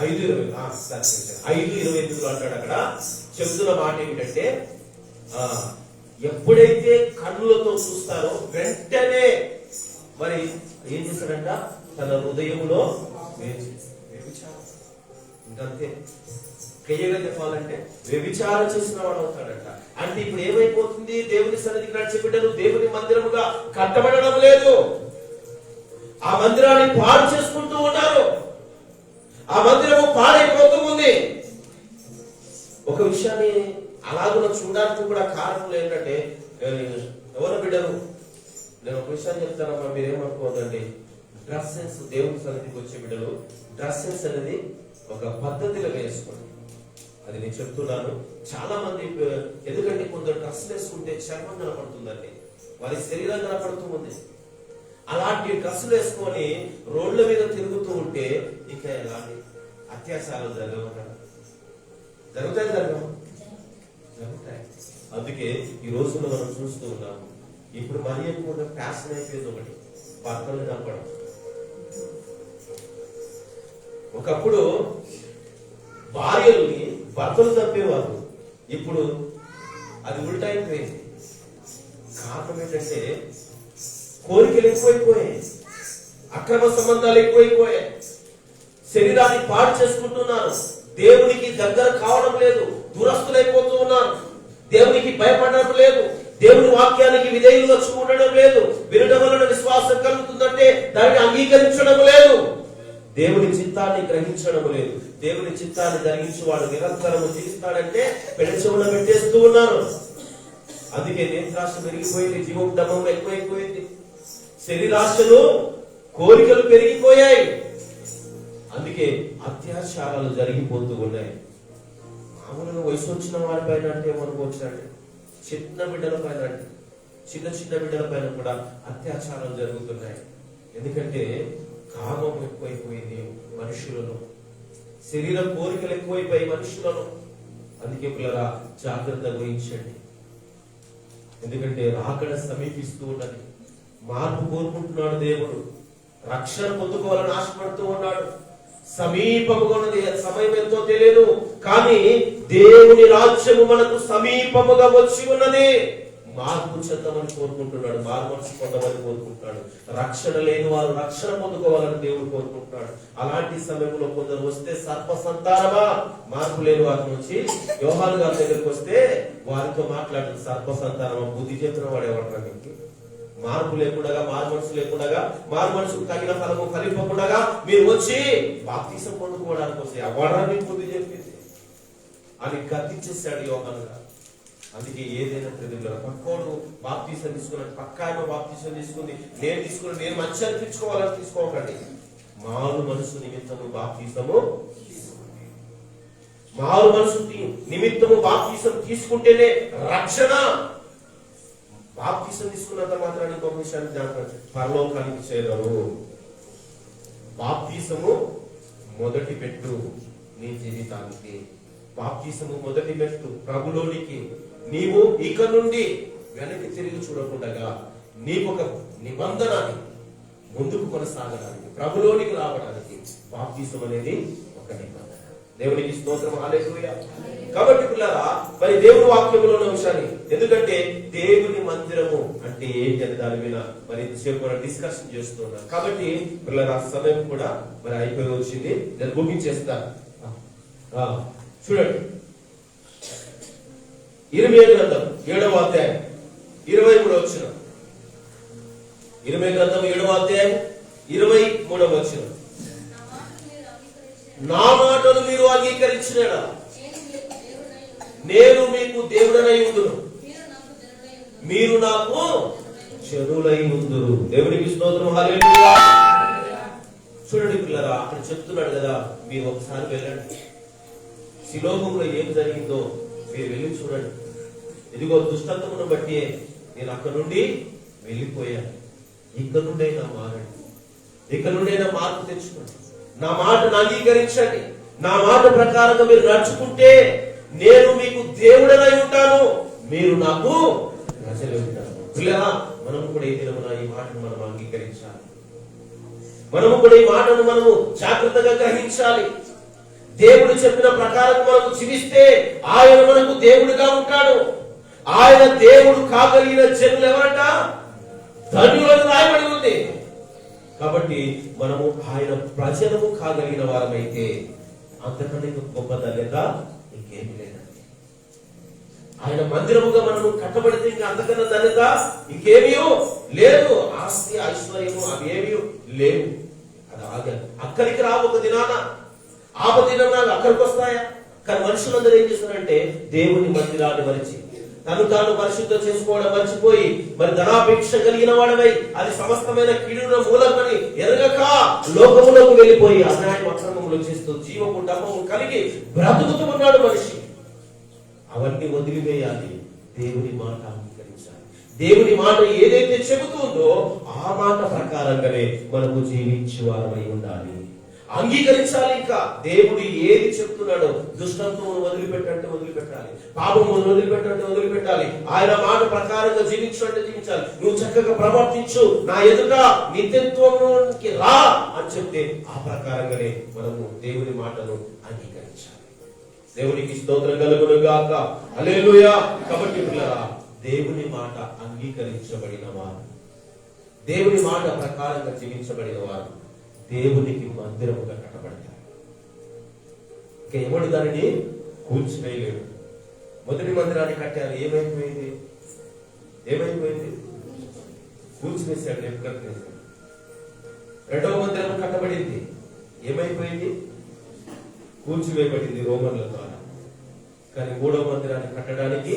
S1: 5:28 అంటాడు. అక్కడ చెప్తున్న మాట ఏమిటంటే, ఎప్పుడైతే కన్నులతో చూస్తారో వెంటనే మరి ఏం చేస్తాడంట? తన హృదయంలో ఇంకంతే. క్లియర్గా చెప్పాలంటే వ్యభిచారం చేసిన వాడు అవుతాడంట. అంటే ఇప్పుడు ఏమైపోతుంది? దేవుని సన్నిధికి నడిచే బిడ్డలు దేవుని మందిరముగా కట్టబడడం లేదు, ఆ మందిరాన్ని పాడు చేసుకుంటూ ఉన్నారు. ఆ మందిరము పాడైపోతూ ఉంది. ఒక విషయాన్ని అలాగున చూడడానికి కూడా కారణం ఏంటంటే, ఎవరు బిడ్డలు, నేను ఒక విషయాన్ని చెప్తానమ్మా, మీరేమనుకోవద్దండి. డ్రెస్ సెన్స్, దేవుని సన్నిధికి వచ్చే బిడ్డలు డ్రెస్ సెన్స్ అనేది ఒక పద్ధతిలో వేసుకోండి. అది నేను చెప్తున్నాను. చాలా మంది, ఎందుకంటే కొందరు డ్రెస్ వేసుకుంటే చర్మం కనపడుతుందండి, వారి శరీరం కనపడుతూ ఉంది. అలాంటి డ్రెస్సులు వేసుకొని రోడ్ల మీద తిరుగుతూ ఉంటే ఇంకా ఎలాంటి అత్యాచారాలు జరుగుతాయి. అందుకే ఈ రోజుల్లో మనం చూస్తూ ఉన్నాము. ఇప్పుడు మరీ ఎక్కువ ఫ్యాషన్ అయిపోయింది ఒకటి, భర్తలు కనపడం. ఒకప్పుడు భార్యల్ని భర్తలు చంపేవారు, ఇప్పుడు అది ఉల్టా అయిపోయింది. కారణం ఏంటంటే కోరికలు ఎక్కువైపోయాయి, అక్రమ సంబంధాలు ఎక్కువైపోయాయి, శరీరాన్ని పాడు చేసుకుంటున్నారు, దేవునికి దగ్గర కావడం లేదు, దూరస్తులైపోతూ ఉన్నారు, దేవునికి భయపడడం లేదు, దేవుని వాక్యానికి విధేయులుగా ఉండడం లేదు, వినడం వలన విశ్వాసం కలుగుతుందంటే దాన్ని అంగీకరించడం లేదు, దేవుని చిత్తాన్ని గ్రహించడం లేదు. దేవుని చిత్తాన్ని గ్రహించేవాడు నిరంతరము జీవిస్తాడంటే పెడచెవున పెట్టేస్తూ ఉన్నారు. అందుకే నేత్రాశ పెరిగిపోయింది, జీవోద్యమం ఎక్కువైపోయింది, శరీరాశలు కోరికలు పెరిగిపోయాయి. అందుకే అత్యాచారాలు జరిగిపోతూ ఉన్నాయి. మామూలుగా వయసు వచ్చిన వారి పైన అంటే ఏమనుకోవచ్చాడు, చిన్న బిడ్డల పైన అంటే చిన్న బిడ్డల పైన కూడా అత్యాచారాలు జరుగుతున్నాయి. ఎందుకంటే కామం ఎక్కువైపోయింది మనుషులను, శరీర కోరికలు ఎక్కువైపోయి మనుషులను. అందుకే పిల్లరా జాగ్రత్త వహించండి. ఎందుకంటే రాకడ సమీపిస్తూ ఉన్నది, మార్పు కోరుకుంటున్నాడు దేవుడు, రక్షణ పొందుకోవాలని ఆశపడుతూ ఉన్నాడు. సమీపముగా ఉన్నది, సమయం ఎంతో తెలియదు, కానీ దేవుని రాజ్యము మనకు సమీపముగా వచ్చి ఉన్నది. మార్పు చెందమని కోరుకుంటున్నాడు, మారు మనసు పొందమని కోరుకుంటున్నాడు. రక్షణ లేని వారు రక్షణ పొందుకోవాలని దేవుడు కోరుకుంటున్నాడు. అలాంటి సమయంలో కొందరు వస్తే సర్ప సంతానమా, మార్పు లేని వారి నుంచి యోహాను గారి దగ్గరికి వస్తే వారితో మాట్లాడుతుంది, సర్ప సంతానమా, బుద్ధి చెప్పిన వాడు ఎవరు మీకు? మార్పు లేకుండా, మారు మనసు లేకుండా, మారు మనసుకు తగిన ఫలము ఫలింపకుండా మీరు వచ్చి బాప్తిసం పొందుకోవడానికి వస్తే ఎవరాన్ని బుద్ధి చెప్పింది అని గద్దించేశాడు యోహాను గారు. అందుకే ఏదైనా ప్రజలు పక్కోడు బాప్తిసం తీసుకున్నాడు, పక్క ఆయన బాప్తిసం తీసుకుంది, నేను తీసుకుని నేను మంచి అనిపించుకోవాలని తీసుకోకండి. మారు మనసు నిమిత్తము బాప్తిసము, మారు మనసు నిమిత్తము బాప్తిసం తీసుకుంటేనే రక్షణ. బాప్తిసం తీసుకున్నంత మాత్రాన్ని ఇంకొక విషయాన్ని జ్ఞాపకం, పరలోకానికి చేరరు. బాప్తిసము మొదటి పెట్టు నీ జీవితానికి, బాప్తిసము మొదటి పెట్టు ప్రభులోనికి. నీవు ఇక నుండి వెనక్కి తిరిగి చూడకుండా నీకు ఒక నిబంధన, ముందుకు కొనసాగడానికి, ప్రభులోనికి రావడానికి బాప్తిసం అనేది ఒక నిబంధన. దేవునికి స్తోత్రం, హల్లెలూయా. కాబట్టి పిల్లరా, మరి దేవుని వాక్యంలో ఉన్న విషయాన్ని, ఎందుకంటే దేవుని మందిరము అంటే ఏంటి అని దాని మీద మరి ఇంతసేపు కూడా డిస్కషన్ చేస్తున్నాం. కాబట్టి పిల్లరా సమయం కూడా మరి అయిపోయి వచ్చింది, నేను ముగించేస్తాను. చూడండి, ఇర్మీయా గ్రంథం 7వ అధ్యాయం 23వ వచనం, ఇర్మీయా గ్రంథం 7వ అధ్యాయం 23వ వచనం. నా మాటలు మీరు అంగీకరించిన నేను మీకు దేవుడనై ఉందును, మీరు నాకు చెరువులై ఉందురు. దేవునికి స్తోత్రం, హల్లెలూయా. చూడండి పిల్లరా, అక్కడ చెప్తున్నాడు కదా, మీరు ఒకసారి వెళ్ళండి, శిలోహంలో ఏం జరిగిందో మీరు వెళ్ళి చూడండి. ఇదిగో దుష్టత్వమును బట్టి నేను అక్కడ నుండి వెళ్ళిపోయాను, ఇక్కడ నుండైనా మారండి, ఇక్కడ నుండైనా మార్పు తెచ్చుకోండి, నా మాటను అంగీకరించండి, నా మాట ప్రకారంగా మీరు నడుచుకుంటే నేను మీకు దేవుడనై ఉంటాను, మీరు నాకు ప్రజలై ఉంటారు. పిల్లరా, మనము కూడా ఈ దినమున ఈ మాటను మనం అంగీకరించాలి, మనము కూడా ఈ మాటను మనము జాగ్రత్తగా గ్రహించాలి. దేవుడు చెప్పిన ప్రకారం మనకు జీవిస్తే ఆయన మనకు దేవుడిగా ఉంటాడు. ఆయన దేవుడు కాగలిగిన జనులు ఎవరంట? ధన్యులను రాయబడి ఉంది. కాబట్టి మనము ఆయన ప్రజలము కాగలిగిన వారమైతే అంతకంటే గొప్ప ధన్యత ఇంకేమి లేదండి. ఆయన మందిరముగా మనము కట్టబడితే ఇంకా అంతకన్నా ధన్యత ఇంకేమీ లేదు. ఆస్తి ఐశ్వర్యము అవేమీ లేవు. అది అక్కడికి రావు, ఒక దినాన ఆపదినం అక్కడికి వస్తాయా? కానీ మనుషులందరూ ఏం చేస్తారంటే దేవుని మందిరాన్ని మరిచి తను తాను పరిశుద్ధ చేసుకోవడం మర్చిపోయి మరి ధనాపేక్ష కలిగిన వాడవై అది సమస్తమైన కీడున మూలమని ఎరగక లోకములోకి వెళ్ళిపోయి అన్యాయం అక్రమములు చేస్తూ జీవము డమ్మము కలిగి బ్రతుకుతూ ఉన్నాడు మనిషి. అవన్నీ వదిలివేయాలి, దేవుని మాట అంగీకరించాలి. దేవుని మాట ఏదైతే చెబుతుందో ఆ మాట ప్రకారంగానే మనము జీవించే వారమై ఉండాలి. అంగీకరించాలి. ఇంకా దేవుడు ఏది చెప్తున్నాడో, దుష్టత్వం వదిలిపెట్టంటే వదిలిపెట్టాలి, పాపము వదిలిపెట్టంటే వదిలిపెట్టాలి, ఆయన మాట ప్రకారంగా జీవించాలంటే జీవించాలి. నువ్వు చక్కగా ప్రవర్తించు, నా ఎదుట నిత్యత్వంలోకి రా అని చెప్తే ఆ ప్రకారంగానే మనము దేవుని మాటను అంగీకరించాలి. దేవునికి స్తోత్రం కలుగును గాక. హల్లెలూయా. కాబట్టి పిల్లరా, దేవుని మాట అంగీకరించబడిన వారు, దేవుని మాట ప్రకారంగా జీవించబడిన వారు దేవునికి మందిరముగా కట్టబడతారు. ఇక ఎవడు దానిని కూల్చివేయలేడు. మొదటి మందిరాన్ని కట్టారు, ఏమైపోయింది? కూల్చివేశాడు నెబుకద్నెజరు. రెండవ మందిరం కట్టబడింది, ఏమైపోయింది? కూల్చివేయబడింది రోమన్ల ద్వారా. కానీ మూడవ మందిరాన్ని కట్టడానికి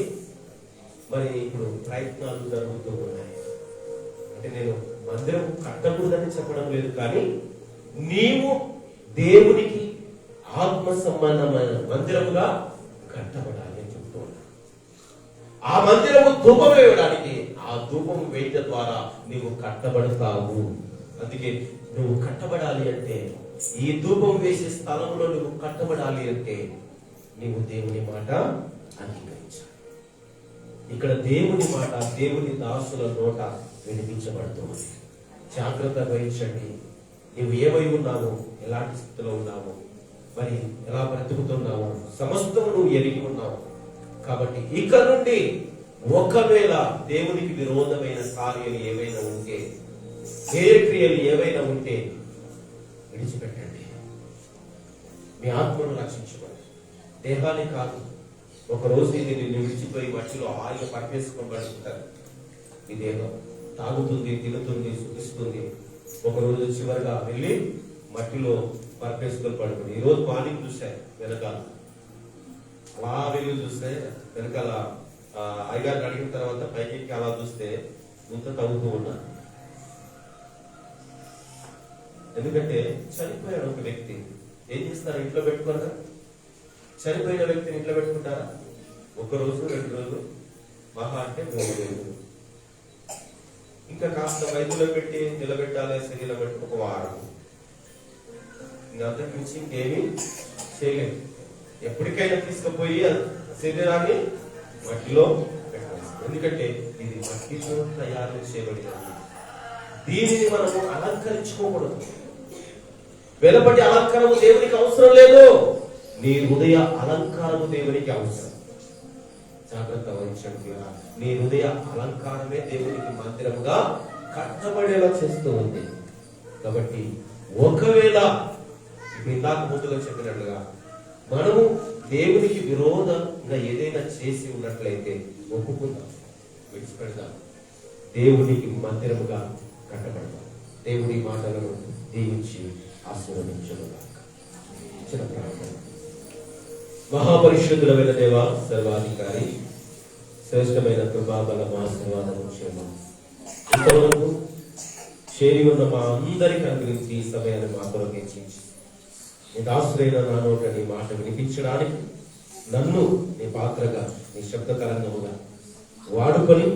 S1: మరి ఇప్పుడు ప్రయత్నాలు జరుగుతూ ఉన్నాయి. అంటే నేను మందిరం కట్టకూడదని చెప్పడం లేదు, కానీ నీవు దేవునికి ఆత్మ సంబంధమైన మందిరముగా కట్టబడాలి అని చెప్తూ ఉన్నా. ఆ మందిరము ధూపం వేయడానికి, ఆ ధూపం వేయడం ద్వారా నీవు కట్టబడతావు. అందుకే నువ్వు కట్టబడాలి అంటే, ఈ ధూపం వేసే స్థలంలో నువ్వు కట్టబడాలి అంటే నీవు దేవుని మాట అంగీకరించాలి. ఇక్కడ దేవుని మాట దేవుని దాసుల నోట వినిపించబడుతుంది. జాగ్రత్త వహించండి. నువ్వు ఏమై ఉన్నావు, ఎలాంటి స్థితిలో ఉన్నావు, మరి ఎలా బ్రతుకుతున్నావు, సమస్తం నువ్వు ఎరిగి ఉన్నావు. కాబట్టి ఇక నుండి ఒకవేళ దేవునికి విరోధమైన కార్యాలు ఏవైనా ఉంటే, హేయక్రియలు ఏవైనా ఉంటే విడిచిపెట్టండి. మీ ఆత్మను రక్షించుకోండి. దేహాన్ని కాదు. ఒక రోజు ఇది నిన్ను విడిచిపోయి మట్టిలో హాయిగా పరిపేసుకోబడుతుంటారు. ఈ దేహం తాగుతుంది, తినుతుంది, సుఖిస్తుంది. ఒక రోజు చివరిగా వెళ్ళి మట్టిలో పరిపేసుకొని పడుతుంది. ఈ రోజు మార్నింగ్ చూశారు వెనకాల, అలా వెళ్ళి చూస్తే వెనకాల అయ్యగారిని అడిగిన తర్వాత పైకి అలా చూస్తే ఇంత తగ్గుతూ ఉన్నారు. ఎందుకంటే చనిపోయాడు ఒక వ్యక్తి. ఏం చేస్తారు? ఇంట్లో పెట్టుకోరా? చనిపోయిన వ్యక్తిని ఇంట్లో పెట్టుకుంటారా? ఒక రోజు, 2 రోజులు, మహా అంటే 3 రోజులు. ఇంకా కాస్త వైద్యులో పెట్టి నిలబెట్టాలి, శరీరం పెట్టి 1 వారం. ఇంకా అంతకు మించి ఇంకేమీ చేయలేదు. ఎప్పటికైనా తీసుకుపోయి శరీరాన్ని మట్టిలో పెట్టాలి. ఎందుకంటే ఇది మట్టితో తయారు చేయబడినది. దీనిని మనము అలంకరించుకోకూడదు. వెలపటి అలంకారము దేవునికి అవసరం లేదు. నీ హృదయ అలంకారము దేవునికి అవసరం. జాగ్రత్త వహించండి. నీ హృదయ అలంకారమే దేవునికి మందిరముగా కట్టబడేలా చేస్తూ ఉంది. కాబట్టి ఒకవేళ ఇప్పుడు ఇందాక ముందుగా చెప్పినట్లుగా మనము దేవునికి విరోధంగా ఏదైనా చేసి ఉన్నట్లయితే ఒప్పుకుందాం, విడిచిపెడదాం. దేవునికి మందిరముగా కట్టబడదాం. దేవుని మాటలను దీవించి ఆశీర్వదించుగాక. చిన్న ప్రార్థన. మహాపరిశుద్ధుడైన దేవా, సర్వాధికారి, శ్రేష్టమైన కృపా బలము ఆశీర్వాదము క్షేమం ఇంతవరకు చేరి ఉన్న మా అందరికీ అనుగ్రహించి ఈ సమయాన్ని మా కొరకు హెచ్చించి నీ దాసుడైన నా నోట నీ మాట వినిపించడానికి నన్ను నీ పాత్రగా, నీ శబ్ద తరంగముగా వాడుకొని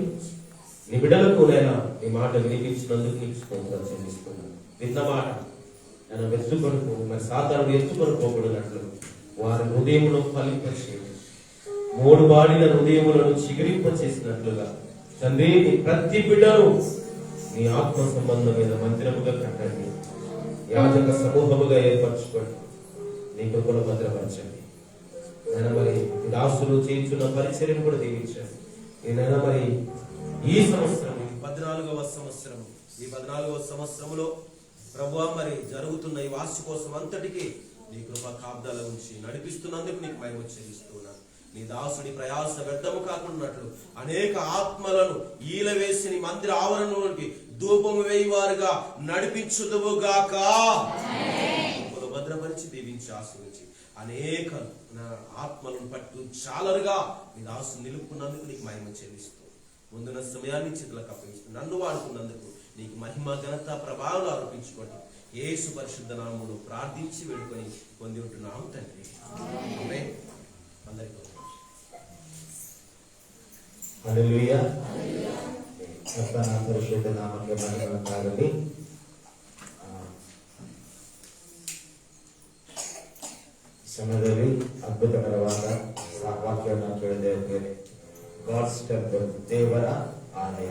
S1: నీ బిడ్డలకు నేను నీ మాట వినిపించినందుకు నీకు స్తోత్రం చెల్లిస్తున్నాను. విన్న మాట నేను వెతుకొనుకు మరి సాతాను ఎత్తుకొని పోబడినట్లు వారి హృదయమును ఫలింపచేయండి. 3 బాడిన హృదయములను చిగురింప చేసినట్లుగా తండ్రి, నీ ప్రతి బిడ్డను నీ ఆత్మ సంబంధమైన మందిరముగా కట్టండి. యాజక సమూహముగా ఏర్పరచుకోండి. నీ కృపను భద్రపరచండి. నేను మరి దాసులు చేయించున్న పరిచర్యను కూడా దీవించండి. నేను మరి ఈ సంవత్సరం 14వ సంవత్సరం, ఈ 14వ సంవత్సరంలో ప్రభువా మరి జరుగుతున్న ఈ వార్షికోత్సవం అంతటికి నీ కృప కాబ్దాల ఉంచి నడిపిస్తున్నందుకు నీకు మహిమ చెల్లిస్తున్నాను. నీ దాసుడి ప్రయాస వ్యర్థము కాకున్నట్లు అనేక ఆత్మలను ఈలవేసి నీ మందిర ఆవరణలోనికి ధూపము వేయువారుగా నడిపించుదువుగాక. భద్రపరిచి దీవించి ఆశ్రయించి అనేక ఆత్మలను పట్టు చాలరుగా నీ దాసు నిలుపుకున్నందుకు నీకు మహిమ చెల్లిస్తూ ముందున్న సమయాన్ని చేతులకు అప్పగిస్తూ నన్ను వాడుకున్నందుకు నీకు మహిమ, ఘనత, ప్రభావాలు ఆరోపించుకోండి. యేసు పరిశుద్ధ నామములో ప్రార్థించి వేడుకొని పొంది ఉంటున్నాము తండ్రి. ఆమేన్. అందరికీ
S3: హల్లెలూయా. పరిశుద్ధ నామములో మహిమ కలుగును. ಸಮಯದಲ್ಲಿ ಅದ್ಭುತಕರವಾದ ವಾಕ್ಯವನ್ನು ಕೇಳಿದ್ದೇವೆ. ಗಾಡ್ಸ್ ಟೆಂಪಲ್, ದೇವರ ಆಲಯ.